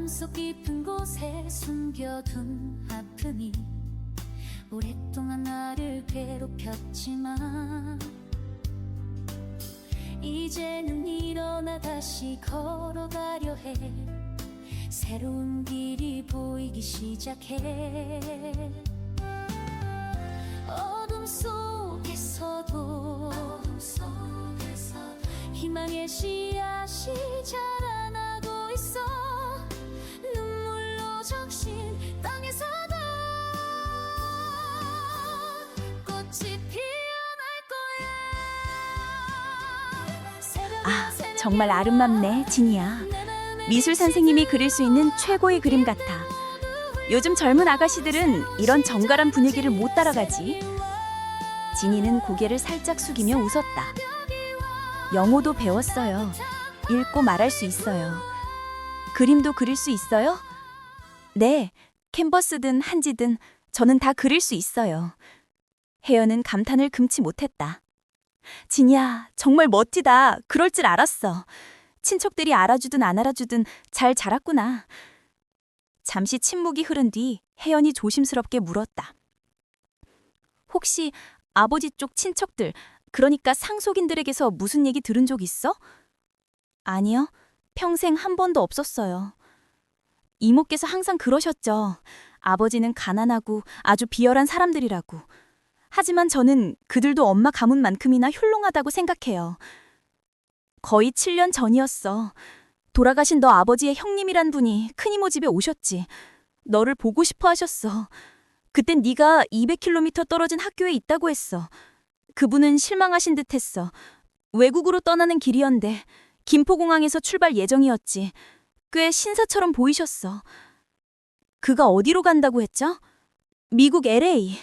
마음속 깊은 곳에 숨겨둔 아픔이 오랫동안 나를 괴롭혔지만 이제는 일어나 다시 걸어가려 해. 새로운 길이 보이기 시작해. 어둠 속에서도 희망의 씨앗이 자라나고 있어. 눈물로 적신 땅에서도 꽃이 피어날 거야. 정말 아름답네, 진이야. 미술 선생님이 그릴 수 있는 최고의 그림 같아. 요즘 젊은 아가씨들은 이런 정갈한 분위기를 못 따라가지. 진이는 고개를 살짝 숙이며 웃었다. 영어도 배웠어요. 읽고 말할 수 있어요. 그림도 그릴 수 있어요? 네, 캔버스든 한지든 저는 다 그릴 수 있어요. 혜연은 감탄을 금치 못했다. 진이야, 정말 멋지다. 그럴 줄 알았어. 친척들이 알아주든 안 알아주든 잘 자랐구나. 잠시 침묵이 흐른 뒤 혜연이 조심스럽게 물었다. 혹시 아버지 쪽 친척들, 그러니까 상속인들에게서 무슨 얘기 들은 적 있어? 아니요, 평생 한 번도 없었어요. 이모께서 항상 그러셨죠. 아버지는 가난하고 아주 비열한 사람들이라고. 하지만 저는 그들도 엄마 가문만큼이나 훌륭하다고 생각해요. 거의 7년 전이었어. 돌아가신 너 아버지의 형님이란 분이 큰이모 집에 오셨지. 너를 보고 싶어 하셨어. 그땐 네가 200km 떨어진 학교에 있다고 했어. 그분은 실망하신 듯 했어. 외국으로 떠나는 길이었는데 김포공항에서 출발 예정이었지. 꽤 신사처럼 보이셨어. 그가 어디로 간다고 했죠? 미국 LA.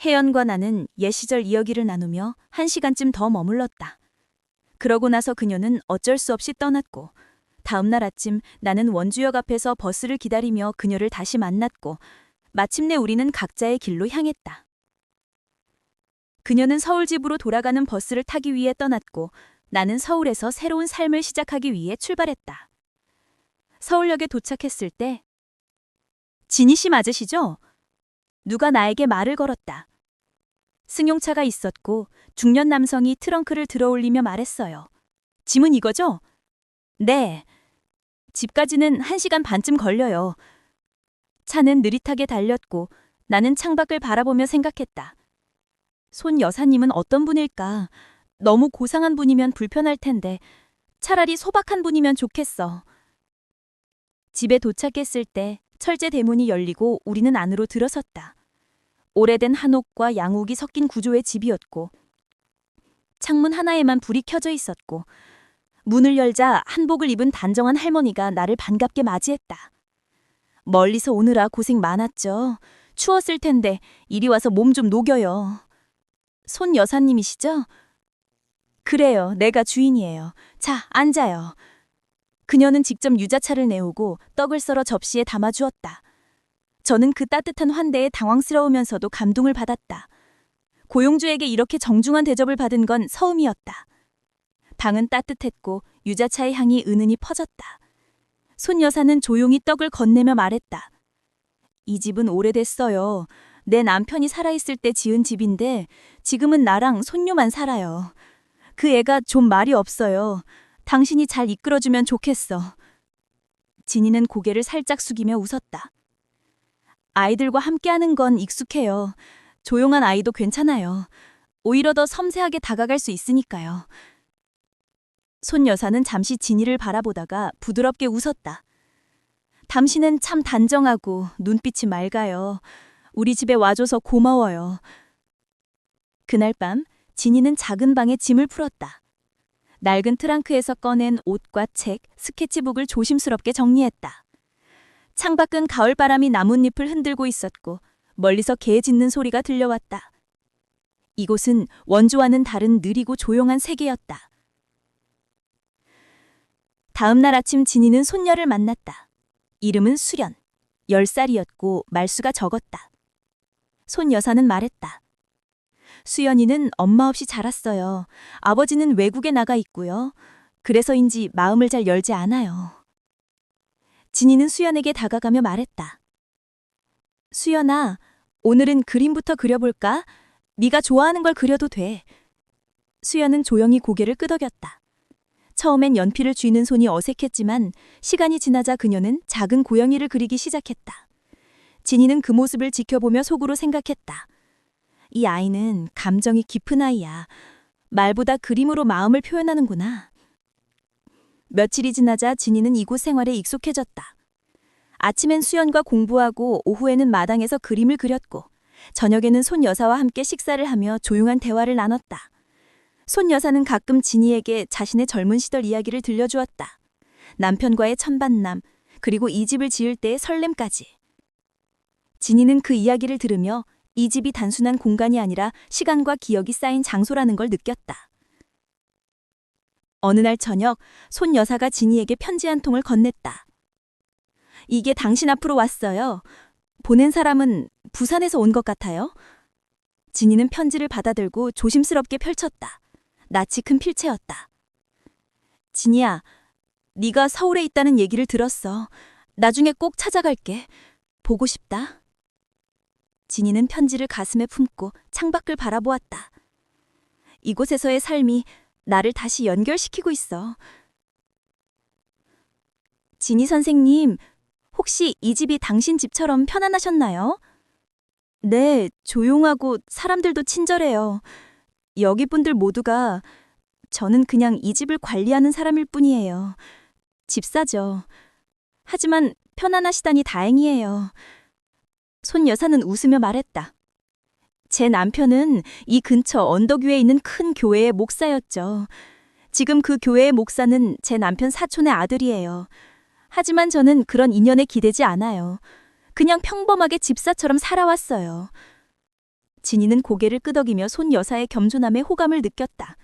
혜연과 나는 옛 시절 이야기를 나누며 1시간쯤 더 머물렀다. 그러고 나서 그녀는 어쩔 수 없이 떠났고, 다음 날 아침 나는 원주역 앞에서 버스를 기다리며 그녀를 다시 만났고, 마침내 우리는 각자의 길로 향했다. 그녀는 서울 집으로 돌아가는 버스를 타기 위해 떠났고, 나는 서울에서 새로운 삶을 시작하기 위해 출발했다. 서울역에 도착했을 때, 진희 씨 맞으시죠? 누가 나에게 말을 걸었다. 승용차가 있었고 중년 남성이 트렁크를 들어올리며 말했어요. 짐은 이거죠? 네. 집까지는 1시간 반쯤 걸려요. 차는 느릿하게 달렸고 나는 창밖을 바라보며 생각했다. 손 여사님은 어떤 분일까? 너무 고상한 분이면 불편할 텐데 차라리 소박한 분이면 좋겠어. 집에 도착했을 때 철제 대문이 열리고 우리는 안으로 들어섰다. 오래된 한옥과 양옥이 섞인 구조의 집이었고 창문 하나에만 불이 켜져 있었고 문을 열자 한복을 입은 단정한 할머니가 나를 반갑게 맞이했다. 멀리서 오느라 고생 많았죠. 추웠을 텐데 이리 와서 몸 좀 녹여요. 손 여사님이시죠? 그래요, 내가 주인이에요. 자, 앉아요. 그녀는 직접 유자차를 내오고 떡을 썰어 접시에 담아주었다. 저는 그 따뜻한 환대에 당황스러우면서도 감동을 받았다. 고용주에게 이렇게 정중한 대접을 받은 건 처음이었다. 방은 따뜻했고 유자차의 향이 은은히 퍼졌다. 손 여사는 조용히 떡을 건네며 말했다. 이 집은 오래됐어요. 내 남편이 살아있을 때 지은 집인데 지금은 나랑 손녀만 살아요. 그 애가 좀 말이 없어요. 당신이 잘 이끌어주면 좋겠어. 진이는 고개를 살짝 숙이며 웃었다. 아이들과 함께하는 건 익숙해요. 조용한 아이도 괜찮아요. 오히려 더 섬세하게 다가갈 수 있으니까요. 손 여사는 잠시 진이를 바라보다가 부드럽게 웃었다. 당신은 참 단정하고 눈빛이 맑아요. 우리 집에 와줘서 고마워요. 그날 밤 진이는 작은 방에 짐을 풀었다. 낡은 트렁크에서 꺼낸 옷과 책, 스케치북을 조심스럽게 정리했다. 창밖은 가을바람이 나뭇잎을 흔들고 있었고 멀리서 개 짖는 소리가 들려왔다. 이곳은 원주와는 다른 느리고 조용한 세계였다. 다음 날 아침 진이는 손녀를 만났다. 이름은 수련. 10살이었고 말수가 적었다. 손 여사는 말했다. 수연이는 엄마 없이 자랐어요. 아버지는 외국에 나가 있고요. 그래서인지 마음을 잘 열지 않아요. 진이는 수연에게 다가가며 말했다. 수연아, 오늘은 그림부터 그려볼까? 네가 좋아하는 걸 그려도 돼. 수연은 조용히 고개를 끄덕였다. 처음엔 연필을 쥐는 손이 어색했지만 시간이 지나자 그녀는 작은 고양이를 그리기 시작했다. 진이는 그 모습을 지켜보며 속으로 생각했다. 이 아이는 감정이 깊은 아이야. 말보다 그림으로 마음을 표현하는구나. 며칠이 지나자 진이는 이곳 생활에 익숙해졌다. 아침엔 수연과 공부하고 오후에는 마당에서 그림을 그렸고 저녁에는 손 여사와 함께 식사를 하며 조용한 대화를 나눴다. 손 여사는 가끔 진이에게 자신의 젊은 시절 이야기를 들려주었다. 남편과의 첫 만남, 그리고 이 집을 지을 때의 설렘까지. 진이는 그 이야기를 들으며 이 집이 단순한 공간이 아니라 시간과 기억이 쌓인 장소라는 걸 느꼈다. 어느 날 저녁, 손 여사가 진이에게 편지 한 통을 건넸다. 이게 당신 앞으로 왔어요. 보낸 사람은 부산에서 온 것 같아요. 진이는 편지를 받아들고 조심스럽게 펼쳤다. 낯이 큰 필체였다. 진이야, 네가 서울에 있다는 얘기를 들었어. 나중에 꼭 찾아갈게. 보고 싶다. 진이는 편지를 가슴에 품고 창밖을 바라보았다. 이곳에서의 삶이 나를 다시 연결시키고 있어. 진이 선생님, 혹시 이 집이 당신 집처럼 편안하셨나요? 네, 조용하고 사람들도 친절해요. 여기 분들 모두가 저는 그냥 이 집을 관리하는 사람일 뿐이에요. 집사죠. 하지만 편안하시다니 다행이에요. 손 여사는 웃으며 말했다. 제 남편은 이 근처 언덕 위에 있는 큰 교회의 목사였죠. 지금 그 교회의 목사는 제 남편 사촌의 아들이에요. 하지만 저는 그런 인연에 기대지 않아요. 그냥 평범하게 집사처럼 살아왔어요. 진이는 고개를 끄덕이며 손 여사의 겸손함에 호감을 느꼈다.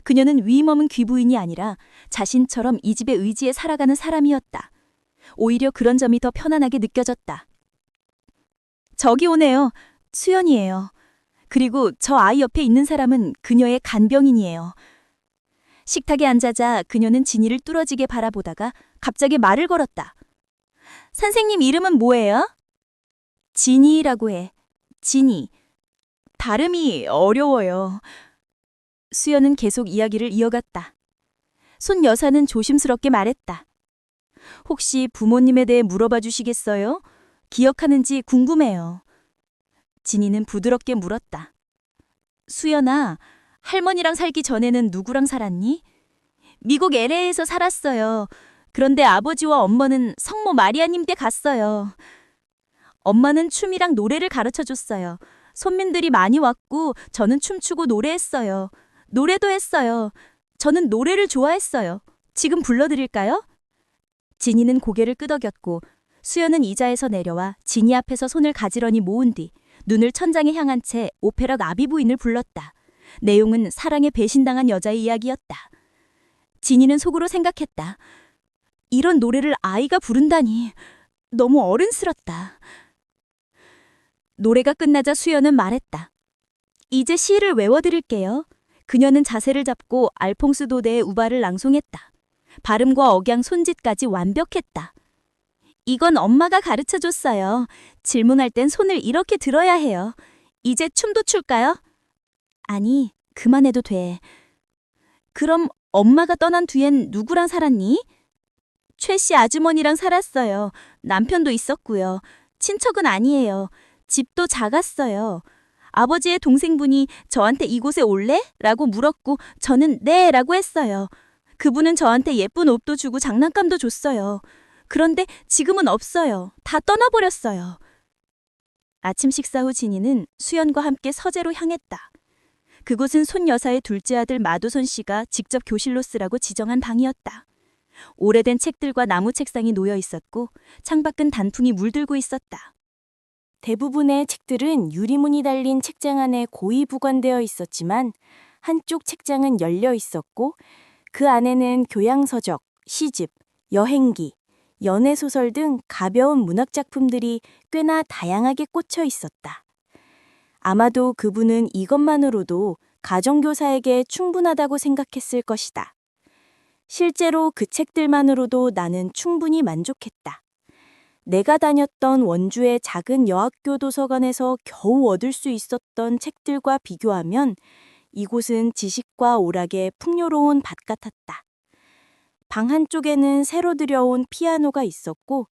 그녀는 위임없는 귀부인이 아니라 자신처럼 이 집의 의지에 살아가는 사람이었다. 오히려 그런 점이 더 편안하게 느껴졌다. 저기 오네요. 수연이에요. 그리고 저 아이 옆에 있는 사람은 그녀의 간병인이에요. 식탁에 앉아자 그녀는 진이를 뚫어지게 바라보다가 갑자기 말을 걸었다. 선생님 이름은 뭐예요? 진이라고 해. 진이. 발음이 어려워요. 수연은 계속 이야기를 이어갔다. 손 여사는 조심스럽게 말했다. 혹시 부모님에 대해 물어봐 주시겠어요? 기억하는지 궁금해요. 진이는 부드럽게 물었다. 수연아, 할머니랑 살기 전에는 누구랑 살았니? 미국 LA에서 살았어요. 그런데 아버지와 엄마는 성모 마리아님 댁 갔어요. 엄마는 춤이랑 노래를 가르쳐 줬어요. 손님들이 많이 왔고 저는 춤추고 노래했어요. 노래도 했어요. 저는 노래를 좋아했어요. 지금 불러드릴까요? 진이는 고개를 끄덕였고 수연은 의자에서 내려와 진이 앞에서 손을 가지런히 모은 뒤 눈을 천장에 향한 채 오페라 아비부인을 불렀다. 내용은 사랑에 배신당한 여자의 이야기였다. 진이는 속으로 생각했다. 이런 노래를 아이가 부른다니 너무 어른스럽다. 노래가 끝나자 수연은 말했다. 이제 시를 외워드릴게요. 그녀는 자세를 잡고 알퐁스 도데의 우바를 낭송했다. 발음과 억양, 손짓까지 완벽했다. 이건 엄마가 가르쳐줬어요. 질문할 땐 손을 이렇게 들어야 해요. 이제 춤도 출까요? 아니, 그만해도 돼. 그럼 엄마가 떠난 뒤엔 누구랑 살았니? 최 씨 아주머니랑 살았어요. 남편도 있었고요. 친척은 아니에요. 집도 작았어요. 아버지의 동생분이 저한테 이곳에 올래? 라고 물었고 저는 네 라고 했어요. 그분은 저한테 예쁜 옷도 주고 장난감도 줬어요. 그런데 지금은 없어요. 다 떠나버렸어요. 아침 식사 후 진이는 수연과 함께 서재로 향했다. 그곳은 손 여사의 둘째 아들 마도선 씨가 직접 교실로 쓰라고 지정한 방이었다. 오래된 책들과 나무 책상이 놓여 있었고 창밖은 단풍이 물들고 있었다. 대부분의 책들은 유리문이 달린 책장 안에 고이 보관되어 있었지만 한쪽 책장은 열려 있었고 그 안에는 교양서적, 시집, 여행기, 연애소설 등 가벼운 문학작품들이 꽤나 다양하게 꽂혀 있었다. 아마도 그분은 이것만으로도 가정교사에게 충분하다고 생각했을 것이다. 실제로 그 책들만으로도 나는 충분히 만족했다. 내가 다녔던 원주의 작은 여학교 도서관에서 겨우 얻을 수 있었던 책들과 비교하면 이곳은 지식과 오락의 풍요로운 밭 같았다. 방 한쪽에는 새로 들여온 피아노가 있었고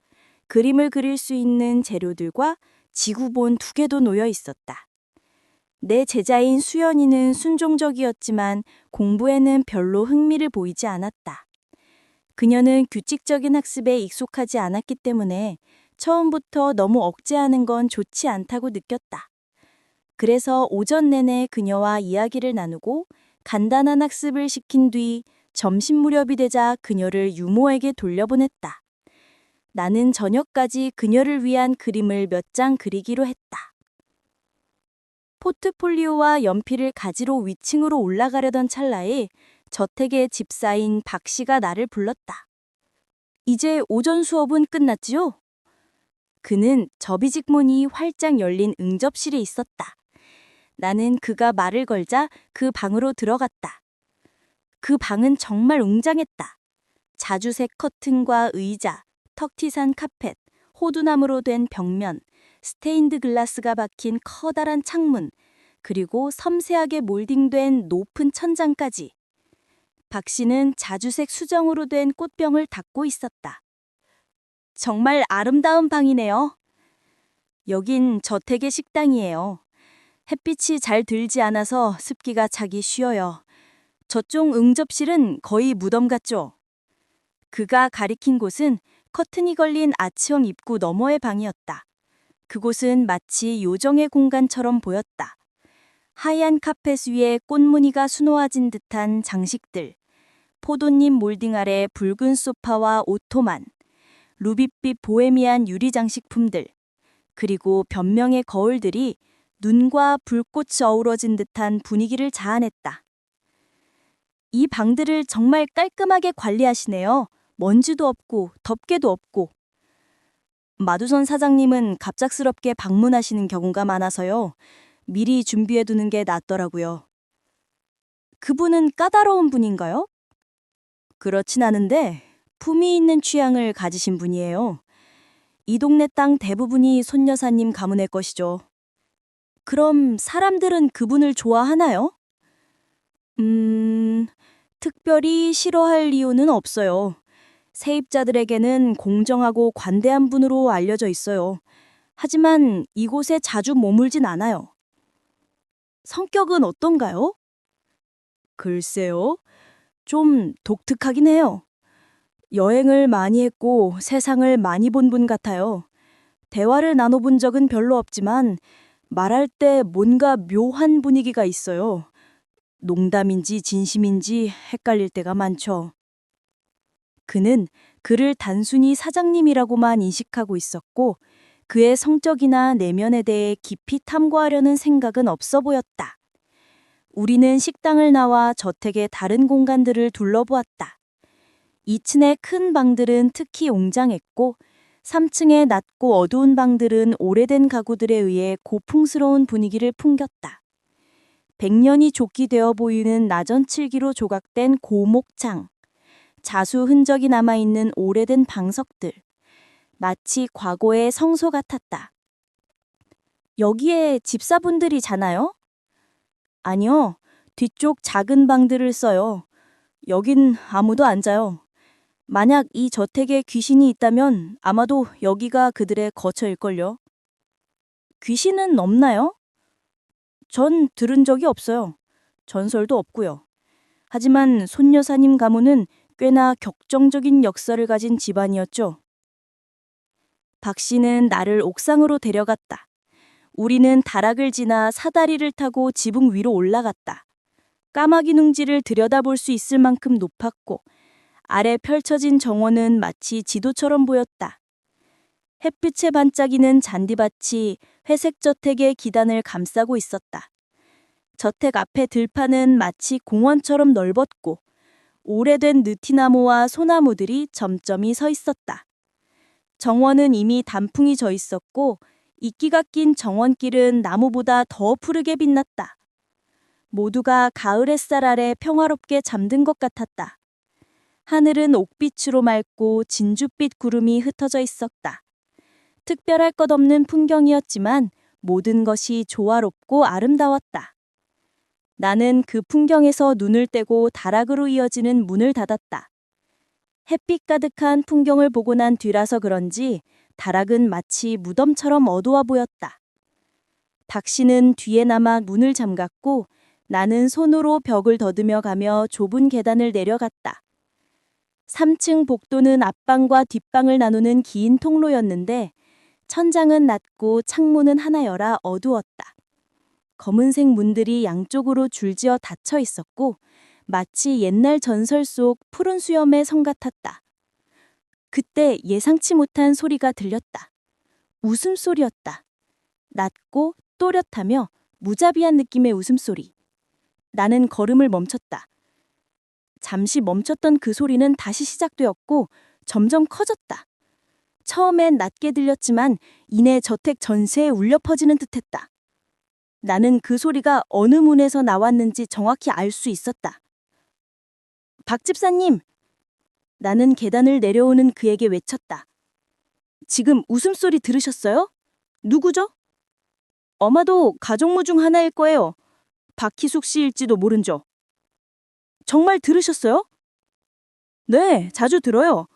그림을 그릴 수 있는 재료들과 지구본 2개도 놓여 있었다. 내 제자인 수연이는 순종적이었지만 공부에는 별로 흥미를 보이지 않았다. 그녀는 규칙적인 학습에 익숙하지 않았기 때문에 처음부터 너무 억제하는 건 좋지 않다고 느꼈다. 그래서 오전 내내 그녀와 이야기를 나누고 간단한 학습을 시킨 뒤 점심 무렵이 되자 그녀를 유모에게 돌려보냈다. 나는 저녁까지 그녀를 위한 그림을 몇 장 그리기로 했다. 포트폴리오와 연필을 가지러 위층으로 올라가려던 찰나에 저택의 집사인 박 씨가 나를 불렀다. 이제 오전 수업은 끝났지요? 그는 접이직문이 활짝 열린 응접실에 있었다. 나는 그가 말을 걸자 그 방으로 들어갔다. 그 방은 정말 웅장했다. 자주색 커튼과 의자, 턱티산 카펫, 호두나무로 된 벽면, 스테인드 글라스가 박힌 커다란 창문, 그리고 섬세하게 몰딩된 높은 천장까지. 박 씨는 자주색 수정으로 된 꽃병을 닦고 있었다. 정말 아름다운 방이네요. 여긴 저택의 식당이에요. 햇빛이 잘 들지 않아서 습기가 차기 쉬워요. 저쪽 응접실은 거의 무덤 같죠? 그가 가리킨 곳은 커튼이 걸린 아치형 입구 너머의 방이었다. 그곳은 마치 요정의 공간처럼 보였다. 하얀 카펫 위에 꽃무늬가 수놓아진 듯한 장식들, 포도잎 몰딩 아래 붉은 소파와 오토만, 루비빛 보헤미안 유리 장식품들, 그리고 변명의 거울들이 눈과 불꽃이 어우러진 듯한 분위기를 자아냈다. 이 방들을 정말 깔끔하게 관리하시네요. 먼지도 없고 덮개도 없고. 마두선 사장님은 갑작스럽게 방문하시는 경우가 많아서요. 미리 준비해두는 게 낫더라고요. 그분은 까다로운 분인가요? 그렇진 않은데 품위 있는 취향을 가지신 분이에요. 이 동네 땅 대부분이 손 여사님 가문의 것이죠. 그럼 사람들은 그분을 좋아하나요? 특별히 싫어할 이유는 없어요. 세입자들에게는 공정하고 관대한 분으로 알려져 있어요. 하지만 이곳에 자주 머물진 않아요. 성격은 어떤가요? 글쎄요. 좀 독특하긴 해요. 여행을 많이 했고 세상을 많이 본 분 같아요. 대화를 나눠본 적은 별로 없지만 말할 때 뭔가 묘한 분위기가 있어요. 농담인지 진심인지 헷갈릴 때가 많죠. 그는 그를 단순히 사장님이라고만 인식하고 있었고 그의 성격이나 내면에 대해 깊이 탐구하려는 생각은 없어 보였다. 우리는 식당을 나와 저택의 다른 공간들을 둘러보았다. 2층의 큰 방들은 특히 웅장했고 3층의 낮고 어두운 방들은 오래된 가구들에 의해 고풍스러운 분위기를 풍겼다. 100년이 족기되어 보이는 나전 칠기로 조각된 고목창, 자수 흔적이 남아있는 오래된 방석들, 마치 과거의 성소 같았다. 여기에 집사분들이잖아요? 아니요, 뒤쪽 작은 방들을 써요. 여긴 아무도 안 자요. 만약 이 저택에 귀신이 있다면 아마도 여기가 그들의 거처일걸요. 귀신은 없나요? 전 들은 적이 없어요. 전설도 없고요. 하지만 손 여사님 가문은 꽤나 격정적인 역사를 가진 집안이었죠. 박 씨는 나를 옥상으로 데려갔다. 우리는 다락을 지나 사다리를 타고 지붕 위로 올라갔다. 까마귀 둥지를 들여다볼 수 있을 만큼 높았고 아래 펼쳐진 정원은 마치 지도처럼 보였다. 햇빛에 반짝이는 잔디밭이 회색 저택의 기단을 감싸고 있었다. 저택 앞의 들판은 마치 공원처럼 넓었고 오래된 느티나무와 소나무들이 점점이 서 있었다. 정원은 이미 단풍이 져 있었고 이끼가 낀 정원길은 나무보다 더 푸르게 빛났다. 모두가 가을 햇살 아래 평화롭게 잠든 것 같았다. 하늘은 옥빛으로 맑고 진주빛 구름이 흩어져 있었다. 특별할 것 없는 풍경이었지만 모든 것이 조화롭고 아름다웠다. 나는 그 풍경에서 눈을 떼고 다락으로 이어지는 문을 닫았다. 햇빛 가득한 풍경을 보고 난 뒤라서 그런지 다락은 마치 무덤처럼 어두워 보였다. 닥시는 뒤에 남아 문을 잠갔고 나는 손으로 벽을 더듬여 가며 좁은 계단을 내려갔다. 3층 복도는 앞방과 뒷방을 나누는 긴 통로였는데 천장은 낮고 창문은 하나여라 어두웠다. 검은색 문들이 양쪽으로 줄지어 닫혀 있었고 마치 옛날 전설 속 푸른 수염의 성 같았다. 그때 예상치 못한 소리가 들렸다. 웃음소리였다. 낮고 또렷하며 무자비한 느낌의 웃음소리. 나는 걸음을 멈췄다. 잠시 멈췄던 그 소리는 다시 시작되었고 점점 커졌다. 처음엔 낮게 들렸지만 이내 저택 전세에 울려 퍼지는 듯했다. 나는 그 소리가 어느 문에서 나왔는지 정확히 알 수 있었다. 박 집사님! 나는 계단을 내려오는 그에게 외쳤다. 지금 웃음소리 들으셨어요? 누구죠? 아마도 가족모 중 하나일 거예요. 박희숙 씨일지도 모른죠. 정말 들으셨어요? 네, 자주 들어요.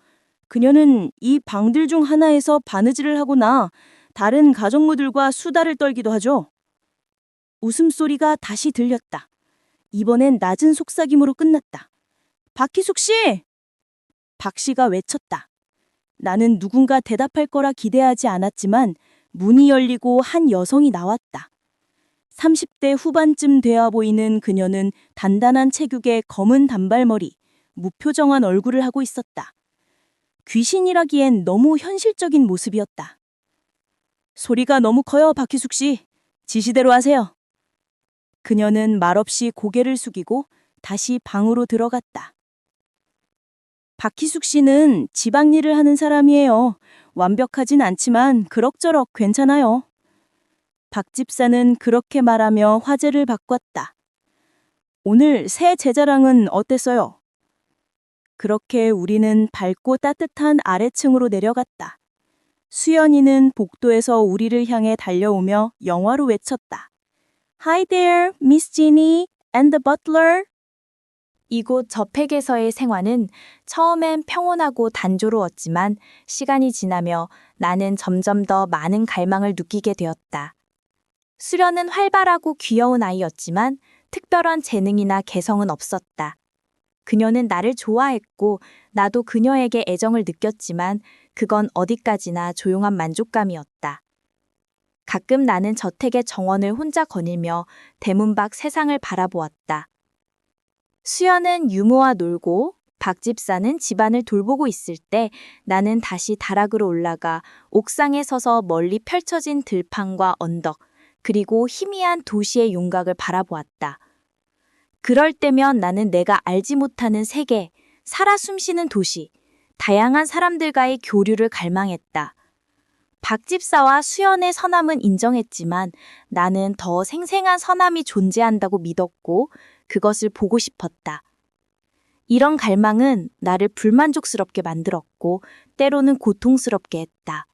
그녀는 이 방들 중 하나에서 바느질을 하거나 다른 가족모들과 수다를 떨기도 하죠. 웃음소리가 다시 들렸다. 이번엔 낮은 속삭임으로 끝났다. 박희숙 씨! 박 씨가 외쳤다. 나는 누군가 대답할 거라 기대하지 않았지만 문이 열리고 한 여성이 나왔다. 30대 후반쯤 되어 보이는 그녀는 단단한 체격에 검은 단발머리, 무표정한 얼굴을 하고 있었다. 귀신이라기엔 너무 현실적인 모습이었다. 소리가 너무 커요, 박희숙 씨. 지시대로 하세요. 그녀는 말없이 고개를 숙이고 다시 방으로 들어갔다. 박희숙 씨는 지방일을 하는 사람이에요. 완벽하진 않지만 그럭저럭 괜찮아요. 박 집사는 그렇게 말하며 화제를 바꿨다. 오늘 새 제자랑은 어땠어요? 그렇게 우리는 밝고 따뜻한 아래층으로 내려갔다. 수연이는 복도에서 우리를 향해 달려오며 영화로 외쳤다. Hi there, Miss Ginny and the butler. 이곳 저택에서의 생활은 처음엔 평온하고 단조로웠지만 시간이 지나며 나는 점점 더 많은 갈망을 느끼게 되었다. 수련은 활발하고 귀여운 아이였지만 특별한 재능이나 개성은 없었다. 그녀는 나를 좋아했고 나도 그녀에게 애정을 느꼈지만 그건 어디까지나 조용한 만족감이었다. 가끔 나는 저택의 정원을 혼자 거닐며 대문 밖 세상을 바라보았다. 수연은 유모와 놀고 박 집사는 집안을 돌보고 있을 때 나는 다시 다락으로 올라가 옥상에 서서 멀리 펼쳐진 들판과 언덕, 그리고 희미한 도시의 윤곽을 바라보았다. 그럴 때면 나는 내가 알지 못하는 세계, 살아 숨쉬는 도시, 다양한 사람들과의 교류를 갈망했다. 박 집사와 수연의 선함은 인정했지만 나는 더 생생한 선함이 존재한다고 믿었고 그것을 보고 싶었다. 이런 갈망은 나를 불만족스럽게 만들었고 때로는 고통스럽게 했다.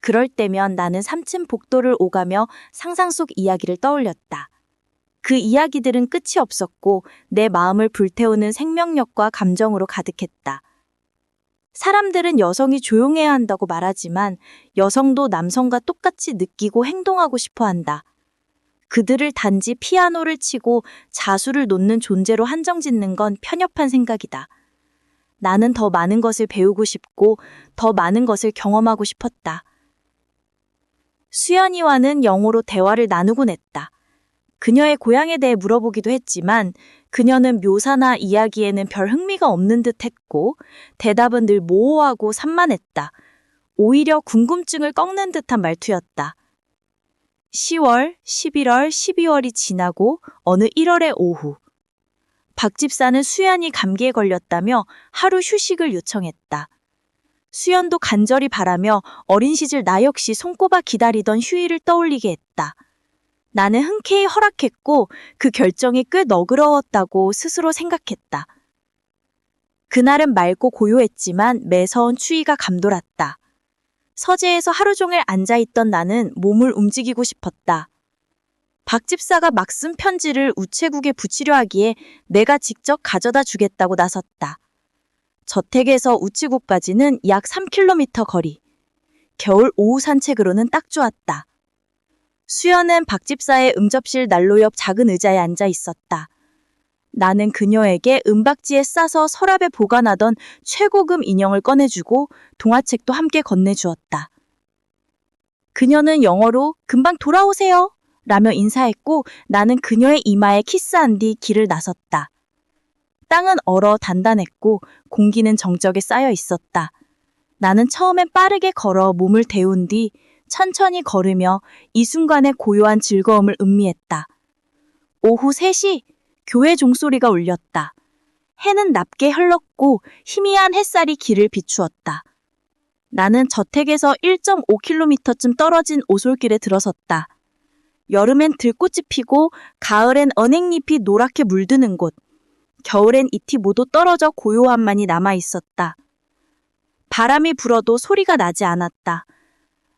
그럴 때면 나는 3층 복도를 오가며 상상 속 이야기를 떠올렸다. 그 이야기들은 끝이 없었고 내 마음을 불태우는 생명력과 감정으로 가득했다. 사람들은 여성이 조용해야 한다고 말하지만 여성도 남성과 똑같이 느끼고 행동하고 싶어 한다. 그들을 단지 피아노를 치고 자수를 놓는 존재로 한정짓는 건 편협한 생각이다. 나는 더 많은 것을 배우고 싶고 더 많은 것을 경험하고 싶었다. 수연이와는 영어로 대화를 나누곤 했다. 그녀의 고향에 대해 물어보기도 했지만 그녀는 묘사나 이야기에는 별 흥미가 없는 듯 했고 대답은 늘 모호하고 산만했다. 오히려 궁금증을 꺾는 듯한 말투였다. 10월, 11월, 12월이 지나고 어느 1월의 오후. 박 집사는 수연이 감기에 걸렸다며 하루 휴식을 요청했다. 수연도 간절히 바라며 어린 시절 나 역시 손꼽아 기다리던 휴일을 떠올리게 했다. 나는 흔쾌히 허락했고 그 결정이 꽤 너그러웠다고 스스로 생각했다. 그날은 맑고 고요했지만 매서운 추위가 감돌았다. 서재에서 하루 종일 앉아있던 나는 몸을 움직이고 싶었다. 박 집사가 막 쓴 편지를 우체국에 붙이려 하기에 내가 직접 가져다 주겠다고 나섰다. 저택에서 우체국까지는 약 3km 거리. 겨울 오후 산책으로는 딱 좋았다. 수연은 박 집사의 음접실 난로 옆 작은 의자에 앉아 있었다. 나는 그녀에게 은박지에 싸서 서랍에 보관하던 최고급 인형을 꺼내주고 동화책도 함께 건네주었다. 그녀는 영어로 금방 돌아오세요 라며 인사했고 나는 그녀의 이마에 키스한 뒤 길을 나섰다. 땅은 얼어 단단했고 공기는 정적에 쌓여 있었다. 나는 처음엔 빠르게 걸어 몸을 데운 뒤 천천히 걸으며 이 순간의 고요한 즐거움을 음미했다. 오후 3시 교회 종소리가 울렸다. 해는 낮게 흘렀고 희미한 햇살이 길을 비추었다. 나는 저택에서 1.5km쯤 떨어진 오솔길에 들어섰다. 여름엔 들꽃이 피고 가을엔 은행잎이 노랗게 물드는 곳, 겨울엔 잎이 모두 떨어져 고요함만이 남아 있었다. 바람이 불어도 소리가 나지 않았다.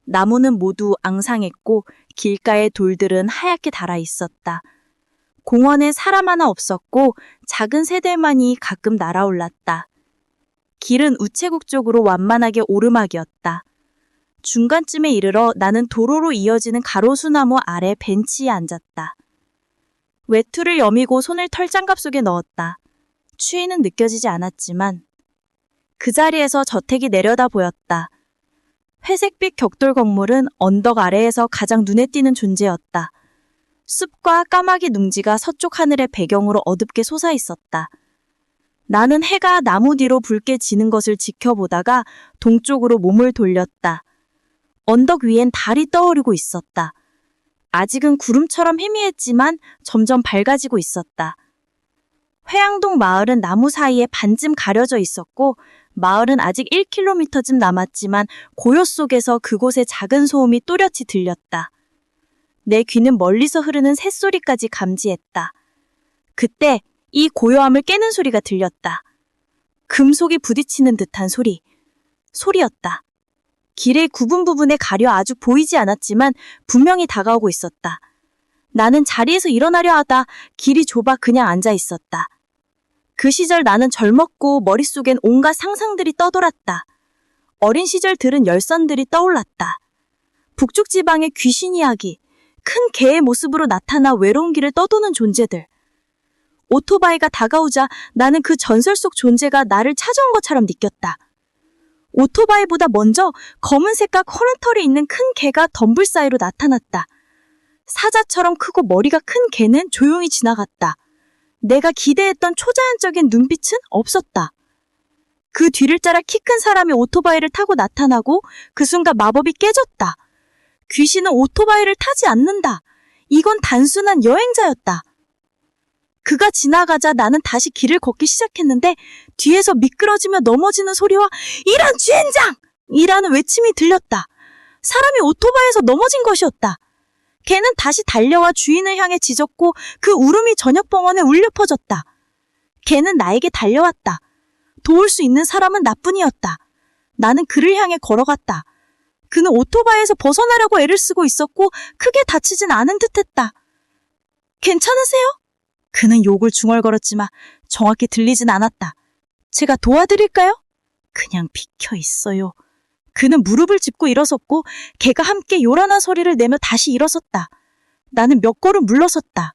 나무는 모두 앙상했고 길가의 돌들은 하얗게 닳아 있었다. 공원에 사람 하나 없었고 작은 새들만이 가끔 날아올랐다. 길은 우체국 쪽으로 완만하게 오르막이었다. 중간쯤에 이르러 나는 도로로 이어지는 가로수나무 아래 벤치에 앉았다. 외투를 여미고 손을 털장갑 속에 넣었다. 추위는 느껴지지 않았지만 그 자리에서 저택이 내려다 보였다. 회색빛 격돌 건물은 언덕 아래에서 가장 눈에 띄는 존재였다. 숲과 까마귀 둥지가 서쪽 하늘의 배경으로 어둡게 솟아 있었다. 나는 해가 나무 뒤로 붉게 지는 것을 지켜보다가 동쪽으로 몸을 돌렸다. 언덕 위엔 달이 떠오르고 있었다. 아직은 구름처럼 희미했지만 점점 밝아지고 있었다. 회양동 마을은 나무 사이에 반쯤 가려져 있었고 마을은 아직 1km쯤 남았지만 고요 속에서 그곳의 작은 소음이 또렷이 들렸다. 내 귀는 멀리서 흐르는 새소리까지 감지했다. 그때 이 고요함을 깨는 소리가 들렸다. 금속이 부딪히는 듯한 소리였다. 길의 구분 부분에 가려 아주 보이지 않았지만 분명히 다가오고 있었다. 나는 자리에서 일어나려 하다 길이 좁아 그냥 앉아 있었다. 그 시절 나는 젊었고 머릿속엔 온갖 상상들이 떠돌았다. 어린 시절 들은 열선들이 떠올랐다. 북쪽 지방의 귀신 이야기, 큰 개의 모습으로 나타나 외로운 길을 떠도는 존재들. 오토바이가 다가오자 나는 그 전설 속 존재가 나를 찾아온 것처럼 느꼈다. 오토바이보다 먼저 검은 색깔 코른털이 있는 큰 개가 덤불 사이로 나타났다. 사자처럼 크고 머리가 큰 개는 조용히 지나갔다. 내가 기대했던 초자연적인 눈빛은 없었다. 그 뒤를 따라 키 큰 사람이 오토바이를 타고 나타나고 그 순간 마법이 깨졌다. 귀신은 오토바이를 타지 않는다. 이건 단순한 여행자였다. 그가 지나가자 나는 다시 길을 걷기 시작했는데 뒤에서 미끄러지며 넘어지는 소리와 이런 주인장! 이라는 외침이 들렸다. 사람이 오토바이에서 넘어진 것이었다. 개는 다시 달려와 주인을 향해 짖었고 그 울음이 저녁 벙어에 울려 퍼졌다. 개는 나에게 달려왔다. 도울 수 있는 사람은 나뿐이었다. 나는 그를 향해 걸어갔다. 그는 오토바이에서 벗어나려고 애를 쓰고 있었고 크게 다치진 않은 듯했다. 괜찮으세요? 그는 욕을 중얼거렸지만 정확히 들리진 않았다. 제가 도와드릴까요? 그냥 비켜 있어요. 그는 무릎을 짚고 일어섰고 개가 함께 요란한 소리를 내며 다시 일어섰다. 나는 몇 걸음 물러섰다.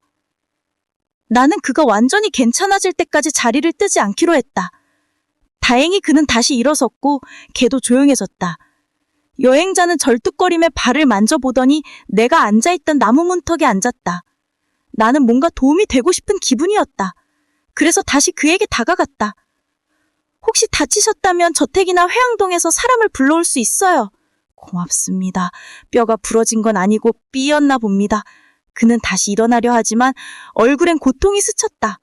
나는 그가 완전히 괜찮아질 때까지 자리를 뜨지 않기로 했다. 다행히 그는 다시 일어섰고 개도 조용해졌다. 여행자는 절뚝거림에 발을 만져보더니 내가 앉아있던 나무 문턱에 앉았다. 나는 뭔가 도움이 되고 싶은 기분이었다. 그래서 다시 그에게 다가갔다. 혹시 다치셨다면 저택이나 회양동에서 사람을 불러올 수 있어요. 고맙습니다. 뼈가 부러진 건 아니고 삐었나 봅니다. 그는 다시 일어나려 하지만 얼굴엔 고통이 스쳤다.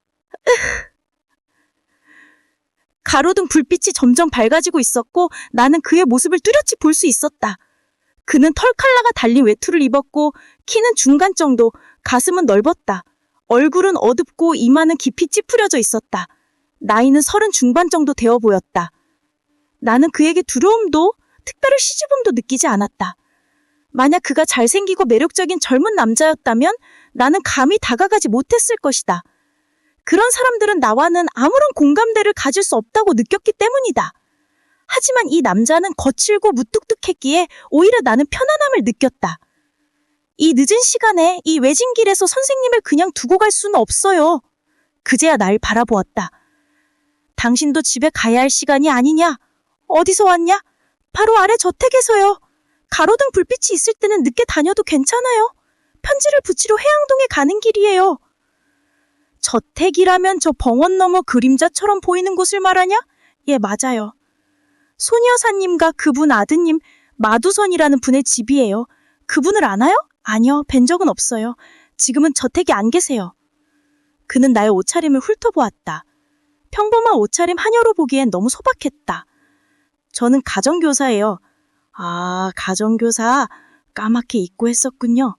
가로등 불빛이 점점 밝아지고 있었고 나는 그의 모습을 뚜렷이 볼 수 있었다. 그는 털칼라가 달린 외투를 입었고 키는 중간 정도, 가슴은 넓었다. 얼굴은 어둡고 이마는 깊이 찌푸려져 있었다. 나이는 30 중반 정도 되어 보였다. 나는 그에게 두려움도 특별한 시주범도 느끼지 않았다. 만약 그가 잘생기고 매력적인 젊은 남자였다면 나는 감히 다가가지 못했을 것이다. 그런 사람들은 나와는 아무런 공감대를 가질 수 없다고 느꼈기 때문이다. 하지만 이 남자는 거칠고 무뚝뚝했기에 오히려 나는 편안함을 느꼈다. 이 늦은 시간에 이 외진 길에서 선생님을 그냥 두고 갈 수는 없어요. 그제야 날 바라보았다. 당신도 집에 가야 할 시간이 아니냐? 어디서 왔냐? 바로 아래 저택에서요. 가로등 불빛이 있을 때는 늦게 다녀도 괜찮아요. 편지를 붙이러 해양동에 가는 길이에요. 저택이라면 저 벙원 너머 그림자처럼 보이는 곳을 말하냐? 예, 맞아요. 소녀사님과 그분 아드님 마두선이라는 분의 집이에요. 그분을 아나요? 아니요, 뵌 적은 없어요. 지금은 저택에 안 계세요. 그는 나의 옷차림을 훑어보았다. 평범한 옷차림 하녀로 보기엔 너무 소박했다. 저는 가정교사예요. 아, 가정교사. 까맣게 잊고 했었군요.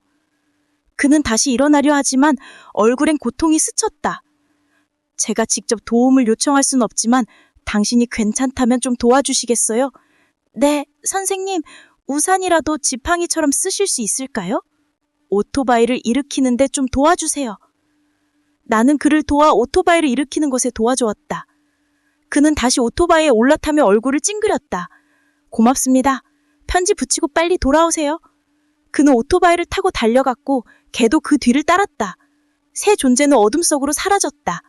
그는 다시 일어나려 하지만 얼굴엔 고통이 스쳤다. 제가 직접 도움을 요청할 수는 없지만 당신이 괜찮다면 좀 도와주시겠어요? 네, 선생님. 우산이라도 지팡이처럼 쓰실 수 있을까요? 오토바이를 일으키는데 좀 도와주세요. 나는 그를 도와 오토바이를 일으키는 것에 도와주었다. 그는 다시 오토바이에 올라타며 얼굴을 찡그렸다. 고맙습니다. 편지 붙이고 빨리 돌아오세요. 그는 오토바이를 타고 달려갔고 걔도 그 뒤를 따랐다. 새 존재는 어둠 속으로 사라졌다.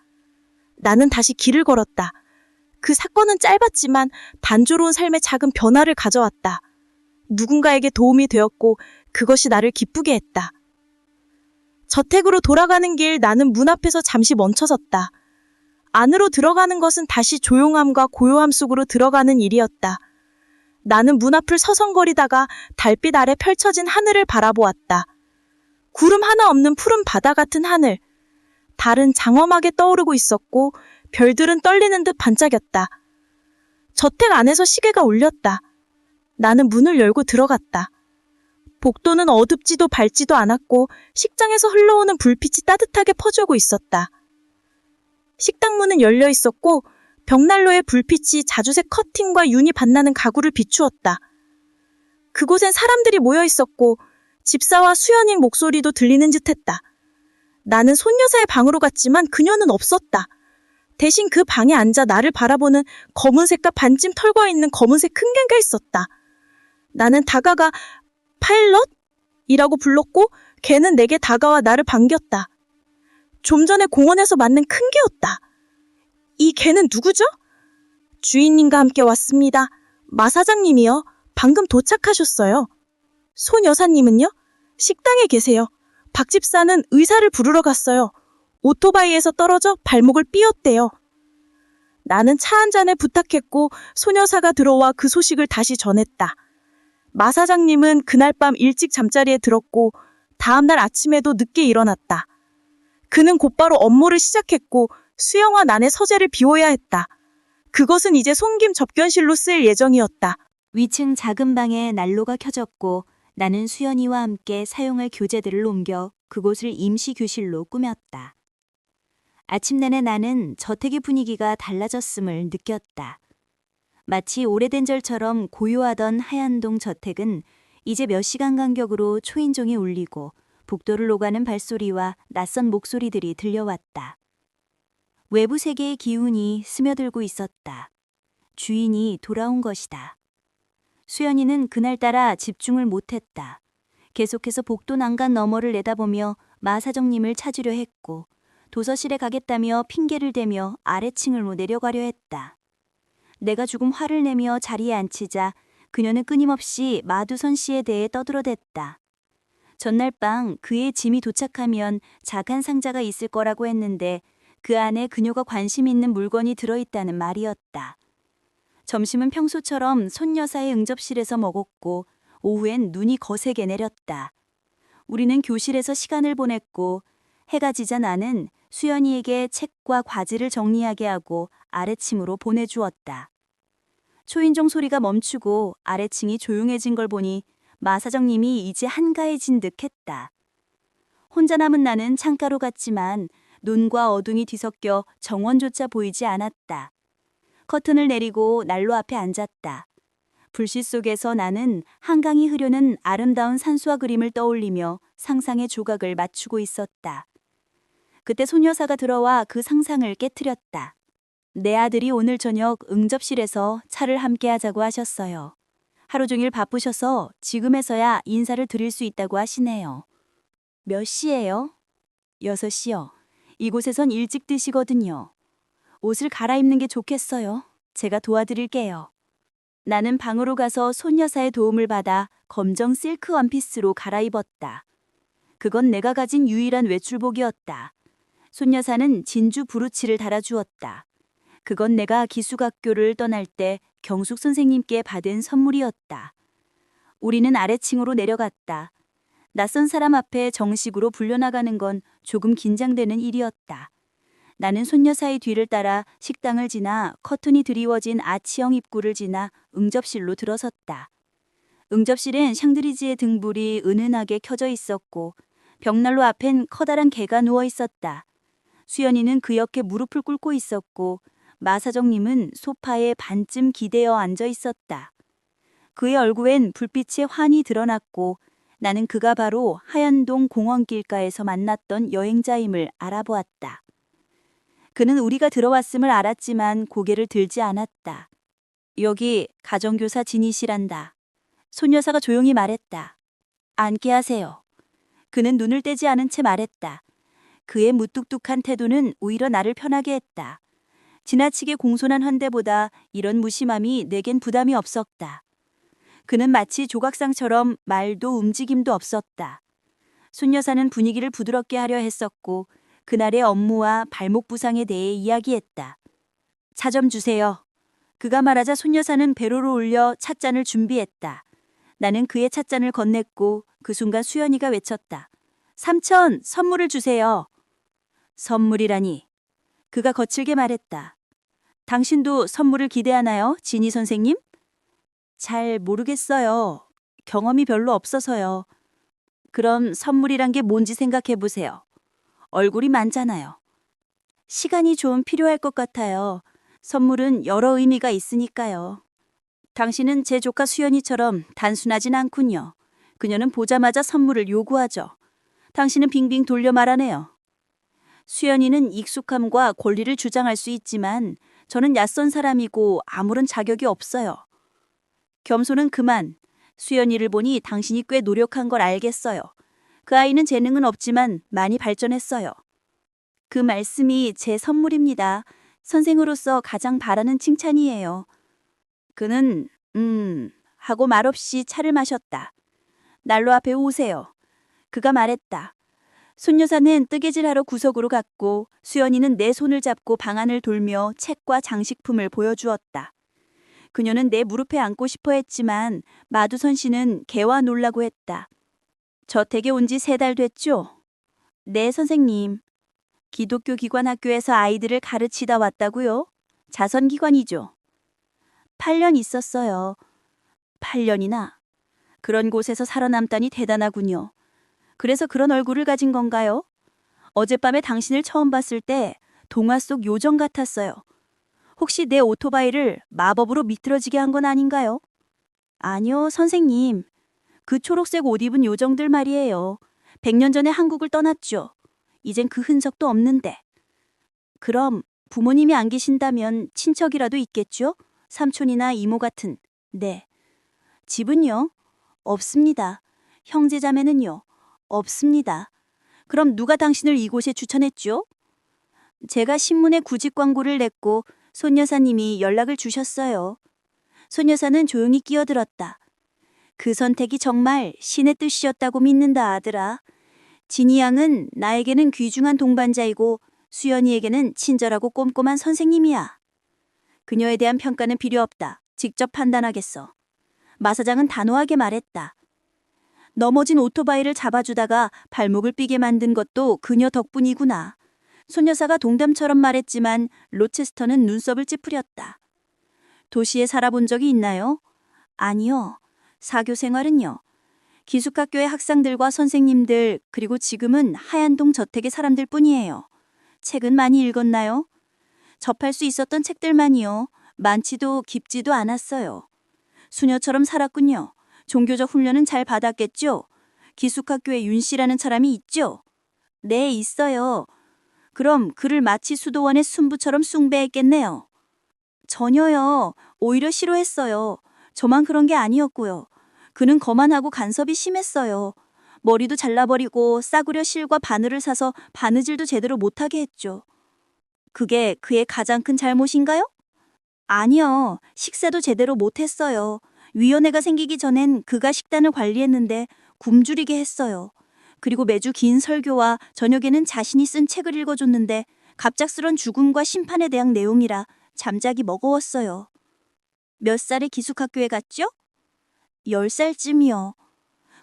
나는 다시 길을 걸었다. 그 사건은 짧았지만 단조로운 삶에 작은 변화를 가져왔다. 누군가에게 도움이 되었고 그것이 나를 기쁘게 했다. 저택으로 돌아가는 길 나는 문 앞에서 잠시 멈춰섰다. 안으로 들어가는 것은 다시 조용함과 고요함 속으로 들어가는 일이었다. 나는 문 앞을 서성거리다가 달빛 아래 펼쳐진 하늘을 바라보았다. 구름 하나 없는 푸른 바다 같은 하늘. 달은 장엄하게 떠오르고 있었고 별들은 떨리는 듯 반짝였다. 저택 안에서 시계가 울렸다. 나는 문을 열고 들어갔다. 복도는 어둡지도 밝지도 않았고 식장에서 흘러오는 불빛이 따뜻하게 퍼주고 있었다. 식당 문은 열려 있었고 벽난로의 불빛이 자주색 커튼과 윤이 반나는 가구를 비추었다. 그곳엔 사람들이 모여 있었고 집사와 수연인 목소리도 들리는 듯했다. 나는 손여사의 방으로 갔지만 그녀는 없었다. 대신 그 방에 앉아 나를 바라보는 검은색과 반쯤 털과 있는 검은색 큰 개가 있었다. 나는 다가가 파일럿? 이라고 불렀고 걔는 내게 다가와 나를 반겼다. 좀 전에 공원에서 만난 큰 개였다. 이 개는 누구죠? 주인님과 함께 왔습니다. 마 사장님이요. 방금 도착하셨어요. 손 여사님은요? 식당에 계세요. 박 집사는 의사를 부르러 갔어요. 오토바이에서 떨어져 발목을 삐었대요. 나는 차 한 잔에 부탁했고 소녀사가 들어와 그 소식을 다시 전했다. 마 사장님은 그날 밤 일찍 잠자리에 들었고 다음날 아침에도 늦게 일어났다. 그는 곧바로 업무를 시작했고 수영과 난의 서재를 비워야 했다. 그것은 이제 송김 접견실로 쓰일 예정이었다. 위층 작은 방에 난로가 켜졌고 나는 수연이와 함께 사용할 교재들을 옮겨 그곳을 임시 교실로 꾸몄다. 아침 내내 나는 저택의 분위기가 달라졌음을 느꼈다. 마치 오래된 절처럼 고요하던 하얀동 저택은 이제 몇 시간 간격으로 초인종이 울리고 복도를 오가는 발소리와 낯선 목소리들이 들려왔다. 외부 세계의 기운이 스며들고 있었다. 주인이 돌아온 것이다. 수연이는 그날따라 집중을 못했다. 계속해서 복도 난간 너머를 내다보며 마 사장님을 찾으려 했고 도서실에 가겠다며 핑계를 대며 아래층으로 내려가려 했다. 내가 조금 화를 내며 자리에 앉히자 그녀는 끊임없이 마두선 씨에 대해 떠들어댔다. 전날 밤 그의 짐이 도착하면 작은 상자가 있을 거라고 했는데 그 안에 그녀가 관심 있는 물건이 들어있다는 말이었다. 점심은 평소처럼 손여사의 응접실에서 먹었고 오후엔 눈이 거세게 내렸다. 우리는 교실에서 시간을 보냈고 해가 지자 나는 수연이에게 책과 과지를 정리하게 하고 아래층으로 보내주었다. 초인종 소리가 멈추고 아래층이 조용해진 걸 보니 마 사장님이 이제 한가해진 듯 했다. 혼자 남은 나는 창가로 갔지만 눈과 어둠이 뒤섞여 정원조차 보이지 않았다. 커튼을 내리고 난로 앞에 앉았다. 불빛 속에서 나는 한강이 흐르는 아름다운 산수화 그림을 떠올리며 상상의 조각을 맞추고 있었다. 그때 손여사가 들어와 그 상상을 깨트렸다. 내 아들이 오늘 저녁 응접실에서 차를 함께 하자고 하셨어요. 하루 종일 바쁘셔서 지금에서야 인사를 드릴 수 있다고 하시네요. 몇 시예요? 6시요. 이곳에선 일찍 드시거든요. 옷을 갈아입는 게 좋겠어요. 제가 도와드릴게요. 나는 방으로 가서 손여사의 도움을 받아 검정 실크 원피스로 갈아입었다. 그건 내가 가진 유일한 외출복이었다. 손여사는 진주 브루치를 달아주었다. 그건 내가 기숙학교를 떠날 때 경숙 선생님께 받은 선물이었다. 우리는 아래층으로 내려갔다. 낯선 사람 앞에 정식으로 불려나가는 건 조금 긴장되는 일이었다. 나는 손여사의 뒤를 따라 식당을 지나 커튼이 드리워진 아치형 입구를 지나 응접실로 들어섰다. 응접실엔 샹드리지의 등불이 은은하게 켜져 있었고 벽난로 앞엔 커다란 개가 누워 있었다. 수연이는 그 옆에 무릎을 꿇고 있었고 마사정님은 소파에 반쯤 기대어 앉아 있었다. 그의 얼굴엔 불빛의 환이 드러났고 나는 그가 바로 하얀동 공원길가에서 만났던 여행자임을 알아보았다. 그는 우리가 들어왔음을 알았지만 고개를 들지 않았다. 여기 가정교사 진이시란다. 손여사가 조용히 말했다. 앉게 하세요. 그는 눈을 떼지 않은 채 말했다. 그의 무뚝뚝한 태도는 오히려 나를 편하게 했다. 지나치게 공손한 헌데보다 이런 무심함이 내겐 부담이 없었다. 그는 마치 조각상처럼 말도 움직임도 없었다. 손여사는 분위기를 부드럽게 하려 했었고 그날의 업무와 발목 부상에 대해 이야기했다. 차 좀 주세요. 그가 말하자 손여사는 배로로 올려 찻잔을 준비했다. 나는 그의 찻잔을 건넸고 그 순간 수연이가 외쳤다. 삼천, 선물을 주세요. 선물이라니. 그가 거칠게 말했다. 당신도 선물을 기대하나요, 진희 선생님? 잘 모르겠어요. 경험이 별로 없어서요. 그럼 선물이란 게 뭔지 생각해 보세요. 얼굴이 많잖아요. 시간이 좀 필요할 것 같아요. 선물은 여러 의미가 있으니까요. 당신은 제 조카 수연이처럼 단순하진 않군요. 그녀는 보자마자 선물을 요구하죠. 당신은 빙빙 돌려 말하네요. 수연이는 익숙함과 권리를 주장할 수 있지만 저는 낯선 사람이고 아무런 자격이 없어요. 겸손은 그만. 수연이를 보니 당신이 꽤 노력한 걸 알겠어요. 그 아이는 재능은 없지만 많이 발전했어요. 그 말씀이 제 선물입니다. 선생으로서 가장 바라는 칭찬이에요. 그는 하고 말없이 차를 마셨다. 난로 앞에 오세요. 그가 말했다. 손여사는 뜨개질하러 구석으로 갔고 수연이는 내 손을 잡고 방안을 돌며 책과 장식품을 보여주었다. 그녀는 내 무릎에 앉고 싶어 했지만 마두선 씨는 개와 놀라고 했다. 저택에 온 지 3달 됐죠? 네, 선생님. 기독교 기관 학교에서 아이들을 가르치다 왔다고요? 자선기관이죠. 8년 있었어요. 8년이나. 그런 곳에서 살아남다니 대단하군요. 그래서 그런 얼굴을 가진 건가요? 어젯밤에 당신을 처음 봤을 때 동화 속 요정 같았어요. 혹시 내 오토바이를 마법으로 미끄러지게 한 건 아닌가요? 아니요, 선생님. 그 초록색 옷 입은 요정들 말이에요. 100년 전에 한국을 떠났죠. 이젠 그 흔적도 없는데. 그럼 부모님이 안 계신다면 친척이라도 있겠죠? 삼촌이나 이모 같은. 네. 집은요? 없습니다. 형제자매는요? 없습니다. 그럼 누가 당신을 이곳에 추천했죠? 제가 신문에 구직 광고를 냈고 손여사님이 연락을 주셨어요. 손여사는 조용히 끼어들었다. 그 선택이 정말 신의 뜻이었다고 믿는다, 아들아. 진이 양은 나에게는 귀중한 동반자이고 수연이에게는 친절하고 꼼꼼한 선생님이야. 그녀에 대한 평가는 필요 없다. 직접 판단하겠어. 마사장은 단호하게 말했다. 넘어진 오토바이를 잡아주다가 발목을 삐게 만든 것도 그녀 덕분이구나. 손여사가 동담처럼 말했지만 로체스터는 눈썹을 찌푸렸다. 도시에 살아본 적이 있나요? 아니요. 사교 생활은요. 기숙학교의 학생들과 선생님들 그리고 지금은 하얀동 저택의 사람들 뿐이에요. 책은 많이 읽었나요? 접할 수 있었던 책들만이요. 많지도 깊지도 않았어요. 수녀처럼 살았군요. 종교적 훈련은 잘 받았겠죠? 기숙학교에 윤 씨라는 사람이 있죠? 네, 있어요. 그럼 그를 마치 수도원의 순부처럼 숭배했겠네요. 전혀요. 오히려 싫어했어요. 저만 그런 게 아니었고요. 그는 거만하고 간섭이 심했어요. 머리도 잘라버리고 싸구려 실과 바늘을 사서 바느질도 제대로 못하게 했죠. 그게 그의 가장 큰 잘못인가요? 아니요. 식사도 제대로 못했어요. 위원회가 생기기 전엔 그가 식단을 관리했는데 굶주리게 했어요. 그리고 매주 긴 설교와 저녁에는 자신이 쓴 책을 읽어줬는데 갑작스런 죽음과 심판에 대한 내용이라 잠자기 먹어왔어요. 몇 살에 기숙학교에 갔죠? 10살쯤이요.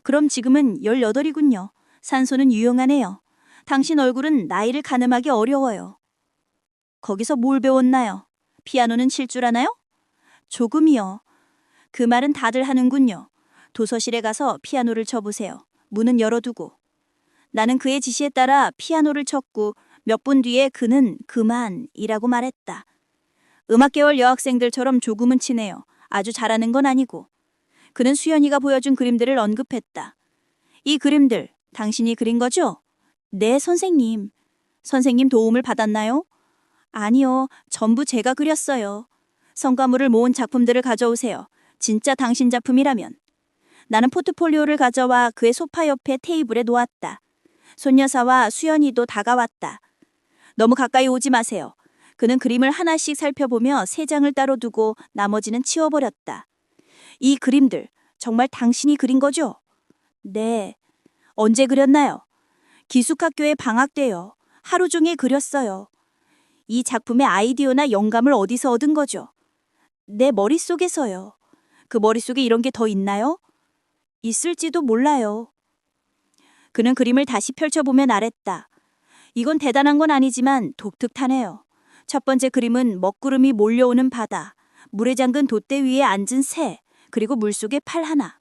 그럼 지금은 18이군요. 산소는 유용하네요. 당신 얼굴은 나이를 가늠하기 어려워요. 거기서 뭘 배웠나요? 피아노는 칠 줄 아나요? 조금이요. 그 말은 다들 하는군요. 도서실에 가서 피아노를 쳐보세요. 문은 열어두고. 나는 그의 지시에 따라 피아노를 쳤고 몇 분 뒤에 그는 그만이라고 말했다. 음악계열 여학생들처럼 조금은 치네요. 아주 잘하는 건 아니고. 그는 수연이가 보여준 그림들을 언급했다. 이 그림들 당신이 그린 거죠? 네, 선생님. 선생님 도움을 받았나요? 아니요, 전부 제가 그렸어요. 성과물을 모은 작품들을 가져오세요. 진짜 당신 작품이라면. 나는 포트폴리오를 가져와 그의 소파 옆에 테이블에 놓았다. 손여사와 수연이도 다가왔다. 너무 가까이 오지 마세요. 그는 그림을 하나씩 살펴보며 3장을 따로 두고 나머지는 치워버렸다. 이 그림들 정말 당신이 그린 거죠? 네. 언제 그렸나요? 기숙학교에 방학 때요. 하루 종일 그렸어요. 이 작품의 아이디어나 영감을 어디서 얻은 거죠? 내 머릿속에서요. 그 머릿속에 이런 게 더 있나요? 있을지도 몰라요. 그는 그림을 다시 펼쳐보며 말했다. 이건 대단한 건 아니지만 독특하네요. 첫 번째 그림은 먹구름이 몰려오는 바다, 물에 잠근 돛대 위에 앉은 새, 그리고 물속에 팔 하나.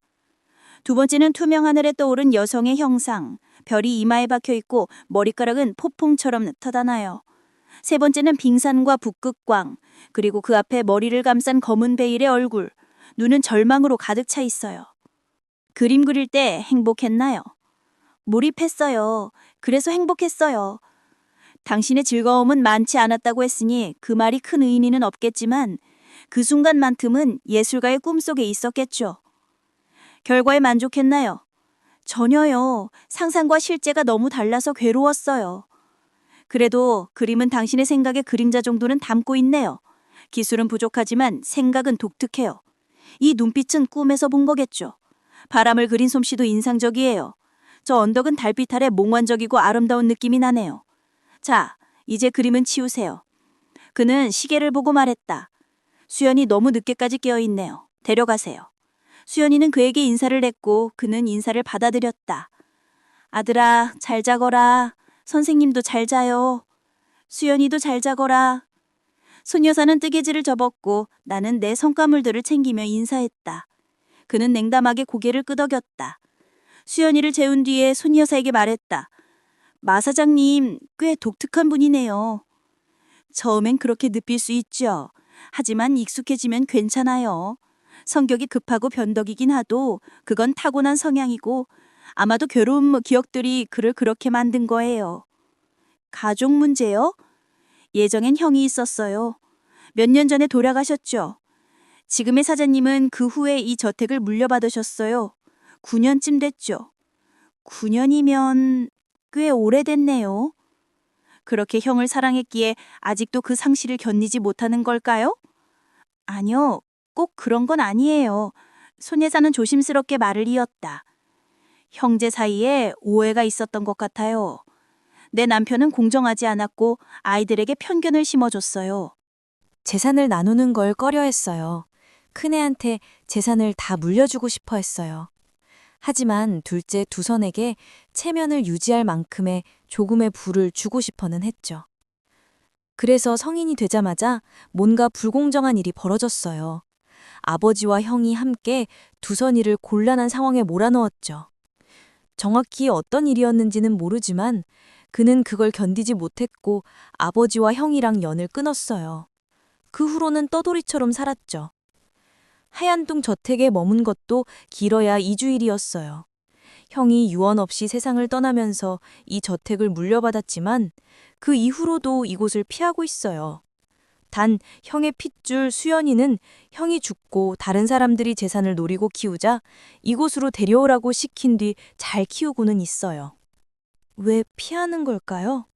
두 번째는 투명 하늘에 떠오른 여성의 형상, 별이 이마에 박혀있고 머리카락은 포퐁처럼 터다나요. 세 번째는 빙산과 북극광, 그리고 그 앞에 머리를 감싼 검은 베일의 얼굴, 눈은 절망으로 가득 차 있어요. 그림 그릴 때 행복했나요? 몰입했어요. 그래서 행복했어요. 당신의 즐거움은 많지 않았다고 했으니 그 말이 큰 의미는 없겠지만 그 순간만큼은 예술가의 꿈속에 있었겠죠. 결과에 만족했나요? 전혀요. 상상과 실제가 너무 달라서 괴로웠어요. 그래도 그림은 당신의 생각의 그림자 정도는 담고 있네요. 기술은 부족하지만 생각은 독특해요. 이 눈빛은 꿈에서 본 거겠죠. 바람을 그린 솜씨도 인상적이에요. 저 언덕은 달빛 아래 몽환적이고 아름다운 느낌이 나네요. 자, 이제 그림은 치우세요. 그는 시계를 보고 말했다. 수연이 너무 늦게까지 깨어있네요. 데려가세요. 수연이는 그에게 인사를 했고 그는 인사를 받아들였다. 아들아, 잘 자거라. 선생님도 잘 자요. 수연이도 잘 자거라. 손여사는 뜨개질을 접었고 나는 내 성과물들을 챙기며 인사했다. 그는 냉담하게 고개를 끄덕였다. 수연이를 재운 뒤에 손여사에게 말했다. 마 사장님, 꽤 독특한 분이네요. 처음엔 그렇게 느낄 수 있죠. 하지만 익숙해지면 괜찮아요. 성격이 급하고 변덕이긴 하도 그건 타고난 성향이고 아마도 괴로운 기억들이 그를 그렇게 만든 거예요. 가족 문제요? 예정엔 형이 있었어요. 몇 년 전에 돌아가셨죠. 지금의 사장님은 그 후에 이 저택을 물려받으셨어요. 9년쯤 됐죠. 9년이면 꽤 오래됐네요. 그렇게 형을 사랑했기에 아직도 그 상실을 견디지 못하는 걸까요? 아니요, 꼭 그런 건 아니에요. 손예사는 조심스럽게 말을 이었다. 형제 사이에 오해가 있었던 것 같아요. 내 남편은 공정하지 않았고 아이들에게 편견을 심어줬어요. 재산을 나누는 걸 꺼려했어요. 큰애한테 재산을 다 물려주고 싶어 했어요. 하지만 둘째 두선에게 체면을 유지할 만큼의 조금의 부를 주고 싶어는 했죠. 그래서 성인이 되자마자 뭔가 불공정한 일이 벌어졌어요. 아버지와 형이 함께 두선이를 곤란한 상황에 몰아넣었죠. 정확히 어떤 일이었는지는 모르지만 그는 그걸 견디지 못했고 아버지와 형이랑 연을 끊었어요. 그 후로는 떠돌이처럼 살았죠. 하얀동 저택에 머문 것도 길어야 2주일이었어요. 형이 유언 없이 세상을 떠나면서 이 저택을 물려받았지만 그 이후로도 이곳을 피하고 있어요. 단 형의 핏줄 수연이는 형이 죽고 다른 사람들이 재산을 노리고 키우자 이곳으로 데려오라고 시킨 뒤 잘 키우고는 있어요. 왜 피하는 걸까요?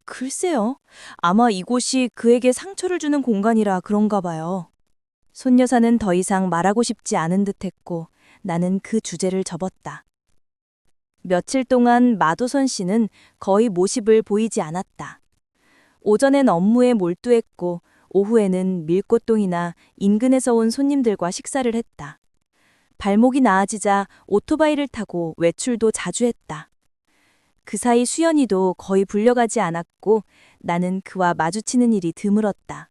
글쎄요. 아마 이곳이 그에게 상처를 주는 공간이라 그런가 봐요. 손여사는 더 이상 말하고 싶지 않은 듯했고 나는 그 주제를 접었다. 며칠 동안 마도선 씨는 거의 모습을 보이지 않았다. 오전엔 업무에 몰두했고 오후에는 밀꽃동이나 인근에서 온 손님들과 식사를 했다. 발목이 나아지자 오토바이를 타고 외출도 자주 했다. 그 사이 수연이도 거의 불려가지 않았고 나는 그와 마주치는 일이 드물었다.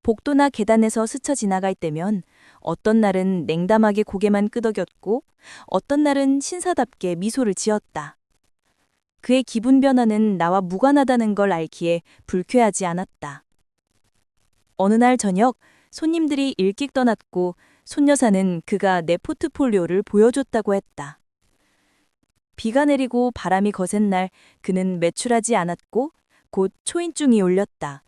복도나 계단에서 스쳐 지나갈 때면 어떤 날은 냉담하게 고개만 끄덕였고 어떤 날은 신사답게 미소를 지었다. 그의 기분 변화는 나와 무관하다는 걸 알기에 불쾌하지 않았다. 어느 날 저녁 손님들이 일찍 떠났고 손여사는 그가 내 포트폴리오를 보여줬다고 했다. 비가 내리고 바람이 거센 날 그는 외출하지 않았고 곧 초인중이 울렸다.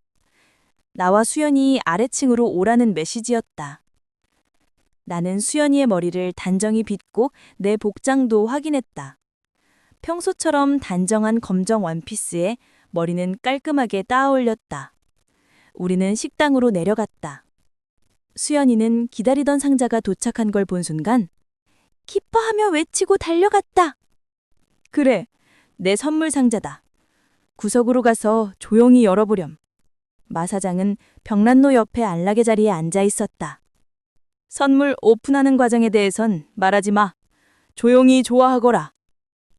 나와 수연이 아래층으로 오라는 메시지였다. 나는 수연이의 머리를 단정히 빗고 내 복장도 확인했다. 평소처럼 단정한 검정 원피스에 머리는 깔끔하게 따어올렸다. 우리는 식당으로 내려갔다. 수연이는 기다리던 상자가 도착한 걸 본 순간 기뻐하며 외치고 달려갔다. 그래, 내 선물 상자다. 구석으로 가서 조용히 열어보렴. 마 사장은 벽난로 옆에 안락의 자리에 앉아 있었다. 선물 오픈하는 과정에 대해선 말하지 마. 조용히 좋아하거라.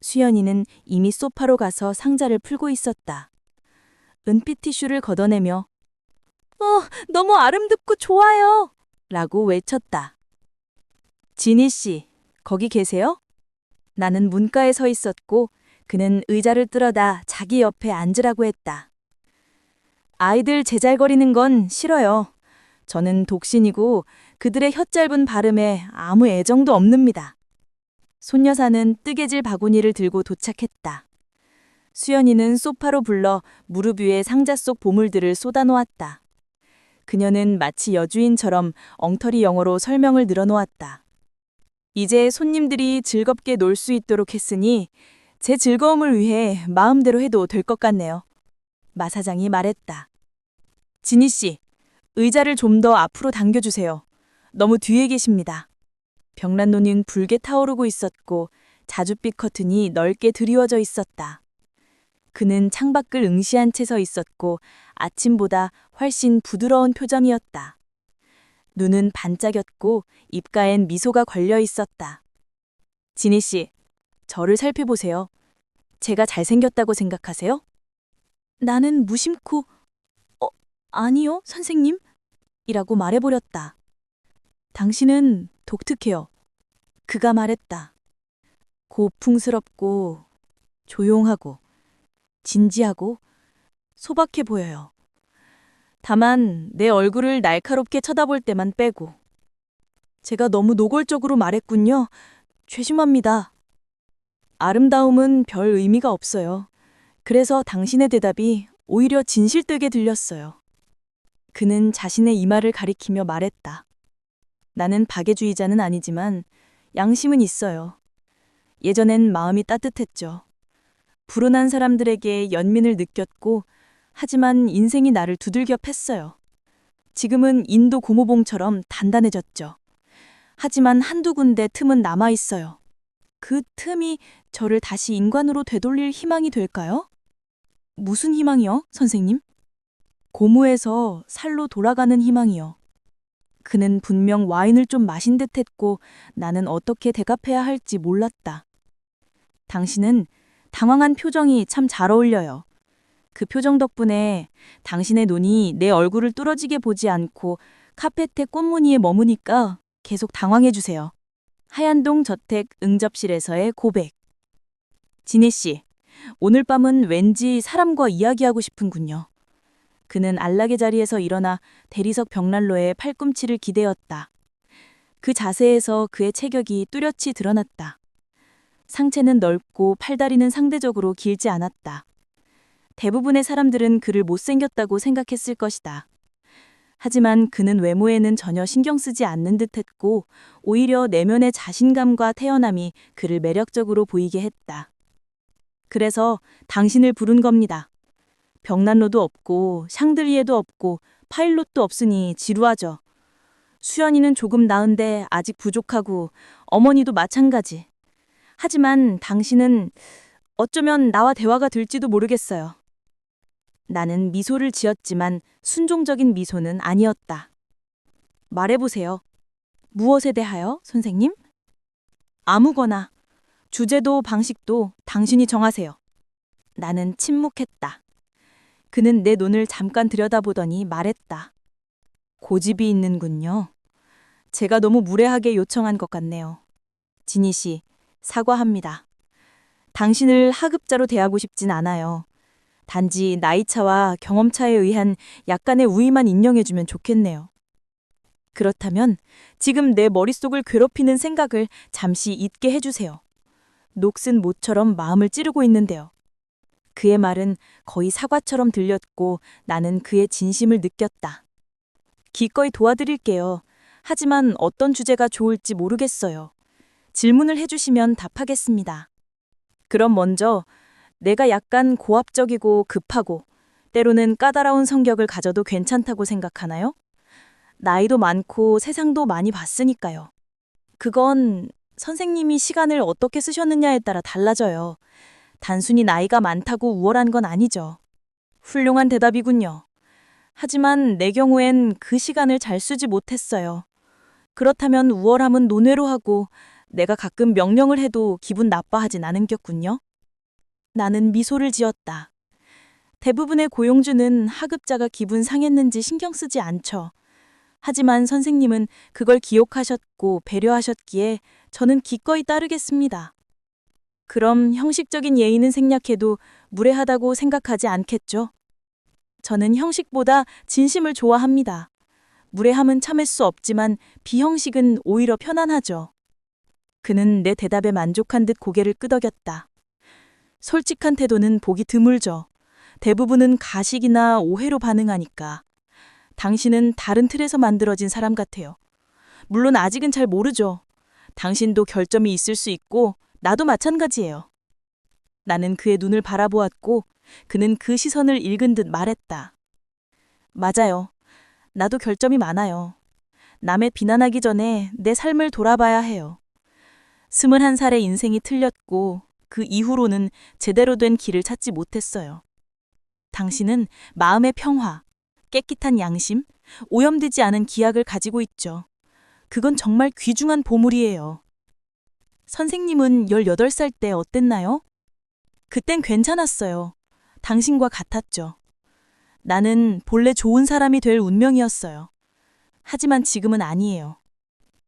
수연이는 이미 소파로 가서 상자를 풀고 있었다. 은빛 티슈를 걷어내며 너무 아름답고 좋아요. 라고 외쳤다. 지니 씨, 거기 계세요? 나는 문가에 서 있었고 그는 의자를 끌어다 자기 옆에 앉으라고 했다. 아이들 제잘거리는 건 싫어요. 저는 독신이고 그들의 혓짧은 발음에 아무 애정도 없습니다. 손여사는 뜨개질 바구니를 들고 도착했다. 수연이는 소파로 불러 무릎 위에 상자 속 보물들을 쏟아놓았다. 그녀는 마치 여주인처럼 엉터리 영어로 설명을 늘어놓았다. 이제 손님들이 즐겁게 놀 수 있도록 했으니 제 즐거움을 위해 마음대로 해도 될 것 같네요. 마 사장이 말했다. 지니 씨, 의자를 좀 더 앞으로 당겨주세요. 너무 뒤에 계십니다. 벽난로는 붉게 타오르고 있었고 자줏빛 커튼이 넓게 드리워져 있었다. 그는 창밖을 응시한 채 서 있었고 아침보다 훨씬 부드러운 표정이었다. 눈은 반짝였고 입가엔 미소가 걸려 있었다. 지니 씨, 저를 살펴보세요. 제가 잘생겼다고 생각하세요? 나는 무심코 아니요, 선생님. 이라고 말해버렸다. 당신은 독특해요. 그가 말했다. 고풍스럽고 조용하고 진지하고 소박해 보여요. 다만 내 얼굴을 날카롭게 쳐다볼 때만 빼고. 제가 너무 노골적으로 말했군요. 죄송합니다. 아름다움은 별 의미가 없어요. 그래서 당신의 대답이 오히려 진실되게 들렸어요. 그는 자신의 이마를 가리키며 말했다. 나는 박애주의자는 아니지만 양심은 있어요. 예전엔 마음이 따뜻했죠. 불운한 사람들에게 연민을 느꼈고 하지만 인생이 나를 두들겨 팼어요. 지금은 인도 고무봉처럼 단단해졌죠. 하지만 한두 군데 틈은 남아 있어요. 그 틈이 저를 다시 인간으로 되돌릴 희망이 될까요? 무슨 희망이요, 선생님? 고무에서 살로 돌아가는 희망이요. 그는 분명 와인을 좀 마신 듯했고 나는 어떻게 대답해야 할지 몰랐다. 당신은 당황한 표정이 참 잘 어울려요. 그 표정 덕분에 당신의 눈이 내 얼굴을 뚫어지게 보지 않고 카페트 꽃무늬에 머무니까 계속 당황해주세요. 하얀동 저택 응접실에서의 고백. 지니 씨, 오늘 밤은 왠지 사람과 이야기하고 싶은군요. 그는 안락의 자리에서 일어나 대리석 벽난로에 팔꿈치를 기대었다. 그 자세에서 그의 체격이 뚜렷이 드러났다. 상체는 넓고 팔다리는 상대적으로 길지 않았다. 대부분의 사람들은 그를 못생겼다고 생각했을 것이다. 하지만 그는 외모에는 전혀 신경 쓰지 않는 듯했고 오히려 내면의 자신감과 태어남이 그를 매력적으로 보이게 했다. 그래서 당신을 부른 겁니다. 벽난로도 없고 샹들리에도 없고 파일롯도 없으니 지루하죠. 수연이는 조금 나은데 아직 부족하고 어머니도 마찬가지. 하지만 당신은 어쩌면 나와 대화가 될지도 모르겠어요. 나는 미소를 지었지만 순종적인 미소는 아니었다. 말해보세요. 무엇에 대하여, 선생님? 아무거나. 주제도 방식도 당신이 정하세요. 나는 침묵했다. 그는 내 눈을 잠깐 들여다보더니 말했다. 고집이 있는군요. 제가 너무 무례하게 요청한 것 같네요. 지니 씨, 사과합니다. 당신을 하급자로 대하고 싶진 않아요. 단지 나이차와 경험차에 의한 약간의 우위만 인정해주면 좋겠네요. 그렇다면 지금 내 머릿속을 괴롭히는 생각을 잠시 잊게 해주세요. 녹슨 모처럼 마음을 찌르고 있는데요. 그의 말은 거의 사과처럼 들렸고 나는 그의 진심을 느꼈다. 기꺼이 도와드릴게요. 하지만 어떤 주제가 좋을지 모르겠어요. 질문을 해주시면 답하겠습니다. 그럼 먼저 내가 약간 고압적이고 급하고 때로는 까다로운 성격을 가져도 괜찮다고 생각하나요? 나이도 많고 세상도 많이 봤으니까요. 그건 선생님이 시간을 어떻게 쓰셨느냐에 따라 달라져요. 단순히 나이가 많다고 우월한 건 아니죠. 훌륭한 대답이군요. 하지만 내 경우엔 그 시간을 잘 쓰지 못했어요. 그렇다면 우월함은 논외로 하고 내가 가끔 명령을 해도 기분 나빠하진 않은겼군요. 나는 미소를 지었다. 대부분의 고용주는 하급자가 기분 상했는지 신경 쓰지 않죠. 하지만 선생님은 그걸 기억하셨고 배려하셨기에 저는 기꺼이 따르겠습니다. 그럼 형식적인 예의는 생략해도 무례하다고 생각하지 않겠죠? 저는 형식보다 진심을 좋아합니다. 무례함은 참을 수 없지만 비형식은 오히려 편안하죠. 그는 내 대답에 만족한 듯 고개를 끄덕였다. 솔직한 태도는 보기 드물죠. 대부분은 가식이나 오해로 반응하니까. 당신은 다른 틀에서 만들어진 사람 같아요. 물론 아직은 잘 모르죠. 당신도 결점이 있을 수 있고 나도 마찬가지예요. 나는 그의 눈을 바라보았고 그는 그 시선을 읽은 듯 말했다. 맞아요. 나도 결점이 많아요. 남의 비난하기 전에 내 삶을 돌아봐야 해요. 21살의 인생이 틀렸고 그 이후로는 제대로 된 길을 찾지 못했어요. 당신은 마음의 평화, 깨끗한 양심, 오염되지 않은 기약을 가지고 있죠. 그건 정말 귀중한 보물이에요. 선생님은 18살 때 어땠나요? 그땐 괜찮았어요. 당신과 같았죠. 나는 본래 좋은 사람이 될 운명이었어요. 하지만 지금은 아니에요.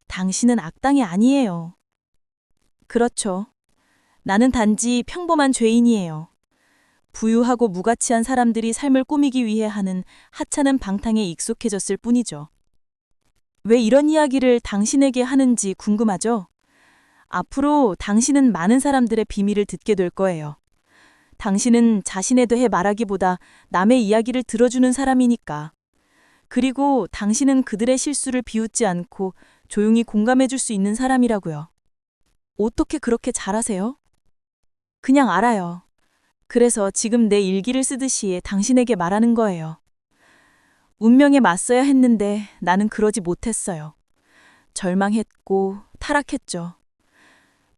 당신은 악당이 아니에요. 그렇죠. 나는 단지 평범한 죄인이에요. 부유하고 무가치한 사람들이 삶을 꾸미기 위해 하는 하찮은 방탕에 익숙해졌을 뿐이죠. 왜 이런 이야기를 당신에게 하는지 궁금하죠? 앞으로 당신은 많은 사람들의 비밀을 듣게 될 거예요. 당신은 자신에 대해 말하기보다 남의 이야기를 들어주는 사람이니까. 그리고 당신은 그들의 실수를 비웃지 않고 조용히 공감해 줄 수 있는 사람이라고요. 어떻게 그렇게 잘하세요? 그냥 알아요. 그래서 지금 내 일기를 쓰듯이 당신에게 말하는 거예요. 운명에 맞서야 했는데 나는 그러지 못했어요. 절망했고 타락했죠.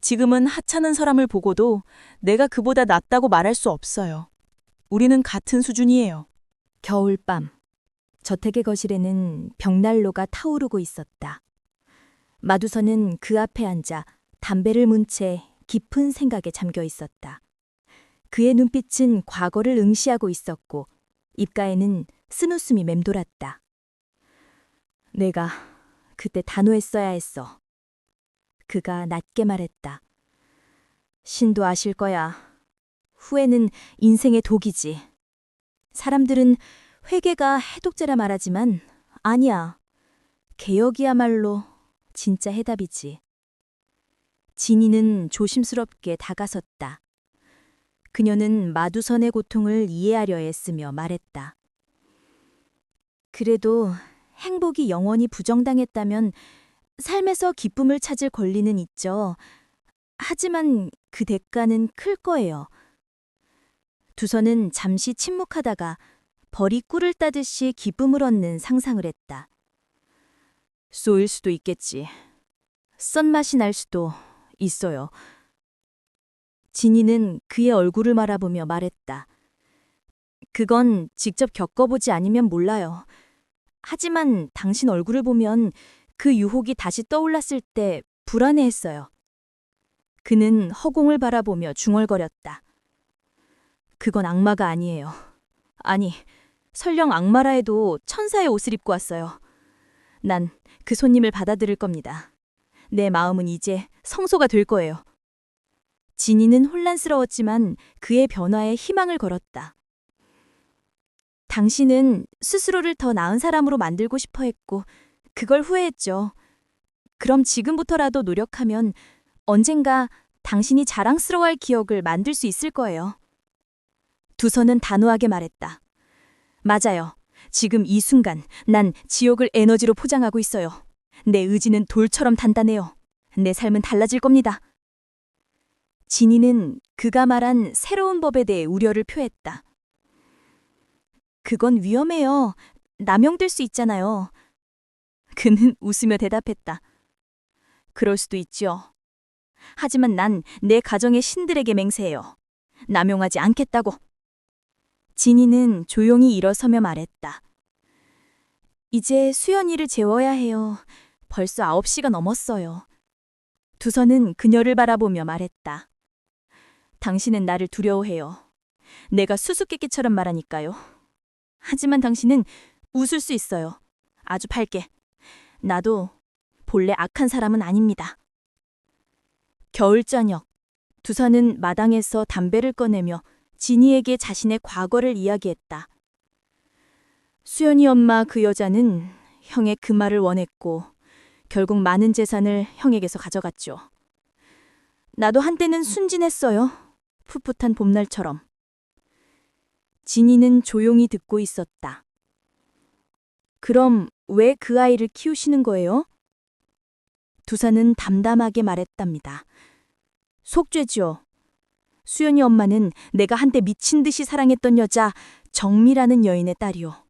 지금은 하찮은 사람을 보고도 내가 그보다 낫다고 말할 수 없어요. 우리는 같은 수준이에요. 겨울밤, 저택의 거실에는 벽난로가 타오르고 있었다. 마두선은 그 앞에 앉아 담배를 문 채 깊은 생각에 잠겨 있었다. 그의 눈빛은 과거를 응시하고 있었고 입가에는 쓴웃음이 맴돌았다. 내가 그때 단호했어야 했어. 그가 낮게 말했다. 신도 아실 거야. 후회는 인생의 독이지. 사람들은 회개가 해독제라 말하지만 아니야. 개혁이야말로 진짜 해답이지. 진이는 조심스럽게 다가섰다. 그녀는 마두선의 고통을 이해하려 애쓰며 말했다. 그래도 행복이 영원히 부정당했다면 삶에서 기쁨을 찾을 권리는 있죠. 하지만 그 대가는 클 거예요. 두선은 잠시 침묵하다가 벌이 꿀을 따듯이 기쁨을 얻는 상상을 했다. 쏘일 수도 있겠지. 썬맛이 날 수도 있어요. 진이는 그의 얼굴을 말아보며 말했다. 그건 직접 겪어보지 않으면 몰라요. 하지만 당신 얼굴을 보면 그 유혹이 다시 떠올랐을 때 불안해했어요. 그는 허공을 바라보며 중얼거렸다. 그건 악마가 아니에요. 아니, 설령 악마라 해도 천사의 옷을 입고 왔어요. 난 그 손님을 받아들일 겁니다. 내 마음은 이제 성소가 될 거예요. 진이는 혼란스러웠지만 그의 변화에 희망을 걸었다. 당신은 스스로를 더 나은 사람으로 만들고 싶어 했고 그걸 후회했죠. 그럼 지금부터라도 노력하면 언젠가 당신이 자랑스러워할 기억을 만들 수 있을 거예요. 두선은 단호하게 말했다. 맞아요. 지금 이 순간 난 지옥을 에너지로 포장하고 있어요. 내 의지는 돌처럼 단단해요. 내 삶은 달라질 겁니다. 진이는 그가 말한 새로운 법에 대해 우려를 표했다. 그건 위험해요. 남용될 수 있잖아요. 그는 웃으며 대답했다. 그럴 수도 있죠. 하지만 난 내 가정의 신들에게 맹세해요. 남용하지 않겠다고. 진이는 조용히 일어서며 말했다. 이제 수연이를 재워야 해요. 벌써 9시가 넘었어요. 두선은 그녀를 바라보며 말했다. 당신은 나를 두려워해요. 내가 수수께끼처럼 말하니까요. 하지만 당신은 웃을 수 있어요. 아주 밝게. 나도 본래 악한 사람은 아닙니다. 겨울 저녁, 두선은 마당에서 담배를 꺼내며 진이에게 자신의 과거를 이야기했다. 수연이 엄마 그 여자는 형의 그 말을 원했고 결국 많은 재산을 형에게서 가져갔죠. 나도 한때는 순진했어요. 풋풋한 봄날처럼. 진이는 조용히 듣고 있었다. 그럼 왜 그 아이를 키우시는 거예요? 두사는 담담하게 말했답니다. 속죄죠. 수연이 엄마는 내가 한때 미친 듯이 사랑했던 여자 정미라는 여인의 딸이요.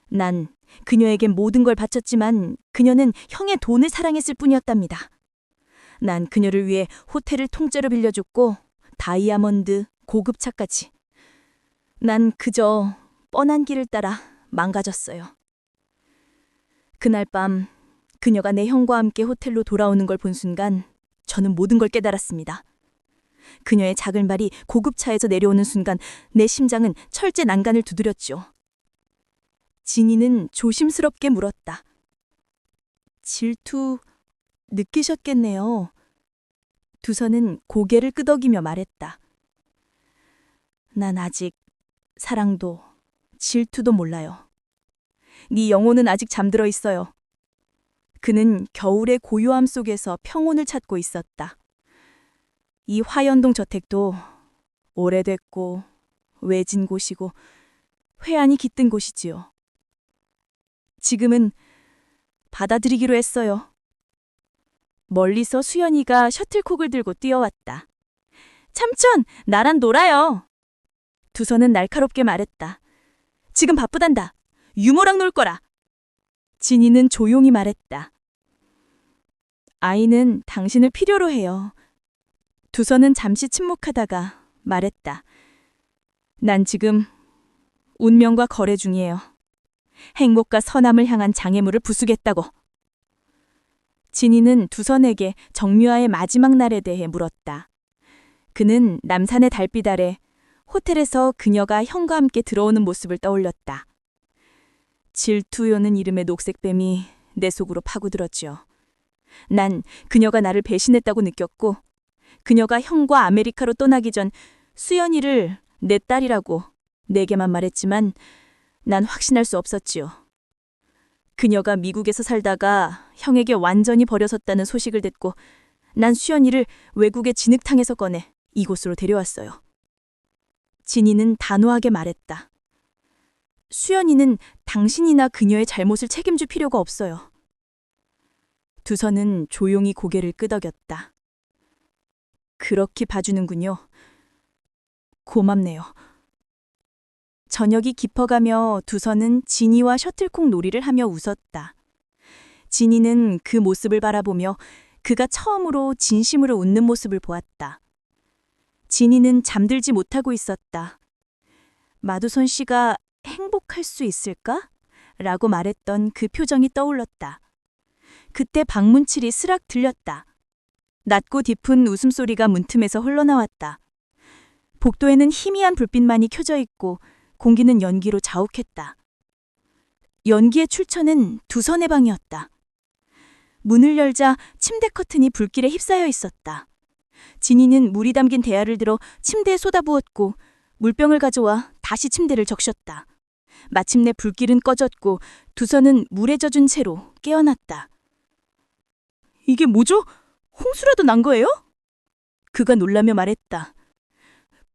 난 그녀에게 모든 걸 바쳤지만 그녀는 형의 돈을 사랑했을 뿐이었답니다. 난 그녀를 위해 호텔을 통째로 빌려줬고 다이아몬드, 고급차까지. 난 그저 뻔한 길을 따라 망가졌어요. 그날 밤 그녀가 내 형과 함께 호텔로 돌아오는 걸 본 순간 저는 모든 걸 깨달았습니다. 그녀의 작은 발이 고급차에서 내려오는 순간 내 심장은 철제 난간을 두드렸죠. 진이는 조심스럽게 물었다. 질투 느끼셨겠네요. 두선은 고개를 끄덕이며 말했다. 난 아직 사랑도 질투도 몰라요. 네 영혼은 아직 잠들어 있어요. 그는 겨울의 고요함 속에서 평온을 찾고 있었다. 이 화연동 저택도 오래됐고 외진 곳이고 회한이 깃든 곳이지요. 지금은 받아들이기로 했어요. 멀리서 수연이가 셔틀콕을 들고 뛰어왔다. 참천, 나랑 놀아요. 두선은 날카롭게 말했다. 지금 바쁘단다. 유모랑 놀 거라. 진이는 조용히 말했다. 아이는 당신을 필요로 해요. 두선은 잠시 침묵하다가 말했다. 난 지금 운명과 거래 중이에요. 행복과 선함을 향한 장애물을 부수겠다고. 진이는 두선에게 정묘아의 마지막 날에 대해 물었다. 그는 남산의 달빛 아래 호텔에서 그녀가 형과 함께 들어오는 모습을 떠올렸다. 질투요는 이름의 녹색뱀이 내 속으로 파고들었지요. 난 그녀가 나를 배신했다고 느꼈고 그녀가 형과 아메리카로 떠나기 전 수연이를 내 딸이라고 내게만 말했지만 난 확신할 수 없었지요. 그녀가 미국에서 살다가 형에게 완전히 버려섰다는 소식을 듣고 난 수연이를 외국의 진흙탕에서 꺼내 이곳으로 데려왔어요. 진이는 단호하게 말했다. 수연이는 당신이나 그녀의 잘못을 책임질 필요가 없어요. 두선은 조용히 고개를 끄덕였다. 그렇게 봐주는군요. 고맙네요. 저녁이 깊어가며 두선은 진이와 셔틀콕 놀이를 하며 웃었다. 진이는 그 모습을 바라보며 그가 처음으로 진심으로 웃는 모습을 보았다. 진이는 잠들지 못하고 있었다. 마두선 씨가 행복할 수 있을까? 라고 말했던 그 표정이 떠올랐다. 그때 방문칠이 스락 들렸다. 낮고 깊은 웃음소리가 문틈에서 흘러나왔다. 복도에는 희미한 불빛만이 켜져 있고 공기는 연기로 자욱했다. 연기의 출처는 두선의 방이었다. 문을 열자 침대 커튼이 불길에 휩싸여 있었다. 진이는 물이 담긴 대야를 들어 침대에 쏟아부었고 물병을 가져와 다시 침대를 적셨다. 마침내 불길은 꺼졌고 두선은 물에 젖은 채로 깨어났다. 이게 뭐죠? 홍수라도 난 거예요? 그가 놀라며 말했다.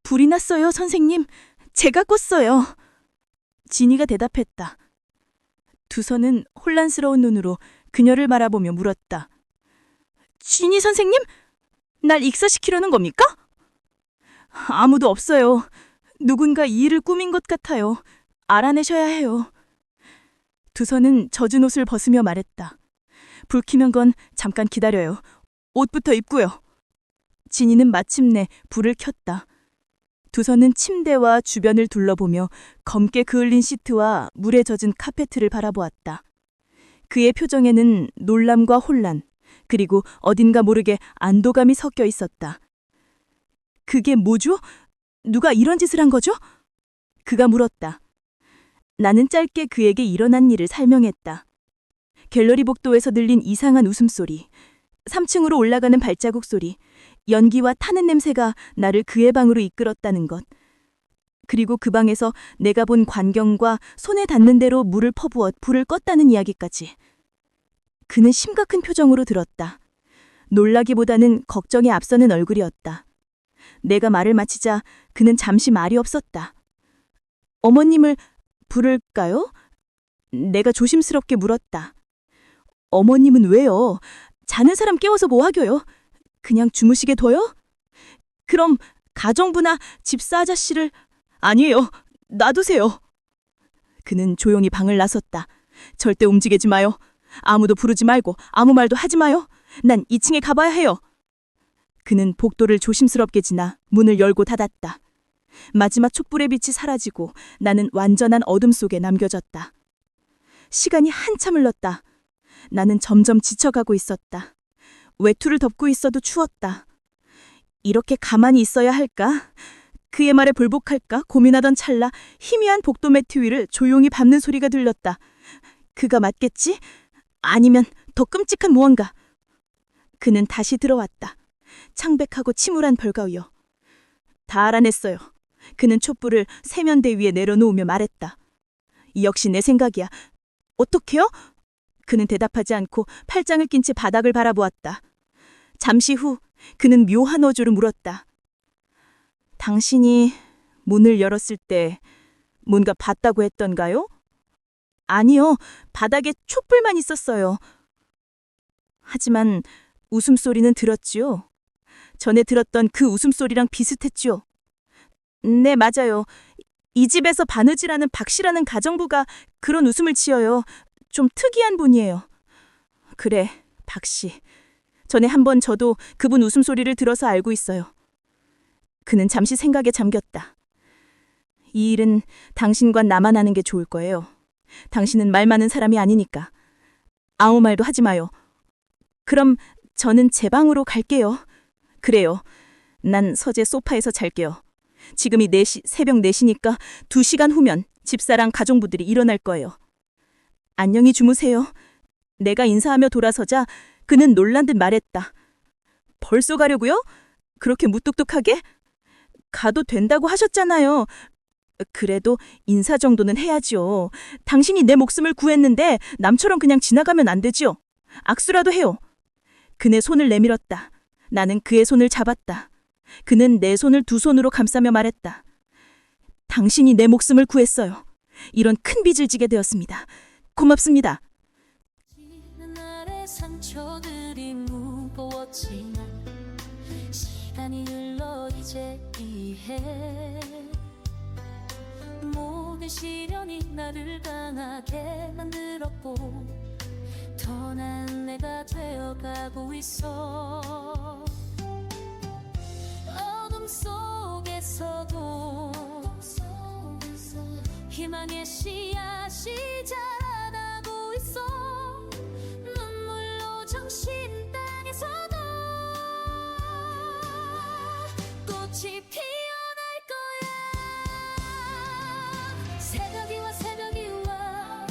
불이 났어요, 선생님. 제가 껐어요. 진이가 대답했다. 두선은 혼란스러운 눈으로 그녀를 바라보며 물었다. 진이 선생님? 날 익사시키려는 겁니까? 아무도 없어요. 누군가 이 일을 꾸민 것 같아요. 알아내셔야 해요. 두선은 젖은 옷을 벗으며 말했다. 불 켜면 건 잠깐 기다려요. 옷부터 입고요. 진이는 마침내 불을 켰다. 두선은 침대와 주변을 둘러보며 검게 그을린 시트와 물에 젖은 카페트를 바라보았다. 그의 표정에는 놀람과 혼란, 그리고 어딘가 모르게 안도감이 섞여 있었다. 그게 뭐죠? 누가 이런 짓을 한 거죠? 그가 물었다. 나는 짧게 그에게 일어난 일을 설명했다. 갤러리 복도에서 들린 이상한 웃음소리, 3층으로 올라가는 발자국 소리, 연기와 타는 냄새가 나를 그의 방으로 이끌었다는 것. 그리고 그 방에서 내가 본 광경과 손에 닿는 대로 물을 퍼부어 불을 껐다는 이야기까지. 그는 심각한 표정으로 들었다. 놀라기보다는 걱정에 앞서는 얼굴이었다. 내가 말을 마치자 그는 잠시 말이 없었다. 어머님을 부를까요? 내가 조심스럽게 물었다. 어머님은 왜요? 자는 사람 깨워서 뭐 하겨요? 그냥 주무시게 둬요? 그럼 가정부나 집사 아저씨를... 아니에요. 놔두세요. 그는 조용히 방을 나섰다. 절대 움직이지 마요. 아무도 부르지 말고 아무 말도 하지 마요. 난 2층에 가봐야 해요. 그는 복도를 조심스럽게 지나 문을 열고 닫았다. 마지막 촛불의 빛이 사라지고 나는 완전한 어둠 속에 남겨졌다. 시간이 한참 흘렀다. 나는 점점 지쳐가고 있었다. 외투를 덮고 있어도 추웠다. 이렇게 가만히 있어야 할까? 그의 말에 불복할까 고민하던 찰나 희미한 복도 매트 위를 조용히 밟는 소리가 들렸다. 그가 맞겠지? 아니면 더 끔찍한 무언가. 그는 다시 들어왔다. 창백하고 침울한 벌가 위요. 다 알아냈어요. 그는 촛불을 세면대 위에 내려놓으며 말했다. 역시 내 생각이야. 어떻게요? 그는 대답하지 않고 팔짱을 낀 채 바닥을 바라보았다. 잠시 후 그는 묘한 어조로 물었다. 당신이 문을 열었을 때 뭔가 봤다고 했던가요? 아니요. 바닥에 촛불만 있었어요. 하지만 웃음소리는 들었지요. 전에 들었던 그 웃음소리랑 비슷했죠. 네, 맞아요. 이 집에서 바느질하는 박씨라는 가정부가 그런 웃음을 지어요. 좀 특이한 분이에요. 그래, 박씨. 전에 한번 저도 그분 웃음소리를 들어서 알고 있어요. 그는 잠시 생각에 잠겼다. 이 일은 당신과 나만 하는 게 좋을 거예요. 당신은 말 많은 사람이 아니니까. 아무 말도 하지 마요. 그럼 저는 제 방으로 갈게요. 그래요. 난 서재 소파에서 잘게요. 지금이 4시, 새벽 4시니까 2시간 후면 집사랑 가족부들이 일어날 거예요. 안녕히 주무세요. 내가 인사하며 돌아서자 그는 놀란 듯 말했다. 벌써 가려고요? 그렇게 무뚝뚝하게? 가도 된다고 하셨잖아요. 그래도 인사 정도는 해야지요. 당신이 내 목숨을 구했는데 남처럼 그냥 지나가면 안 되지요. 악수라도 해요. 그네 손을 내밀었다. 나는 그의 손을 잡았다. 그는 내 손을 두 손으로 감싸며 말했다. 당신이 내 목숨을 구했어요. 이런 큰 빚을 지게 되었습니다. 고맙습니다. 지는 날의 상처들이 무거웠지만 시간이 흘러 이제 이해 모든 시련이 나를 강하게 만들었고 더 나은 내가 되어가고 있어 어둠 속에서도 희망의 씨앗이 자라나고 있어 눈물로 정신 땅에서도 꽃이 피어날 거야 새벽이 와 새벽이 와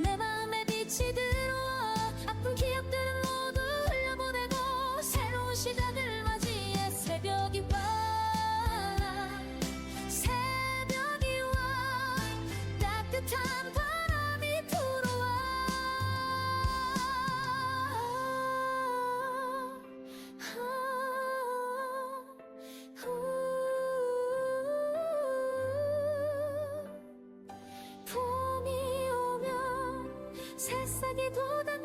내 마음에 빛이 들어와 아픈 기억들은 모두 흘려보내고 새로운 시작을 맞이해 새벽이 와 새벽이 와 따뜻한 바람이 불어와 봄이 오면 새싹이 돋아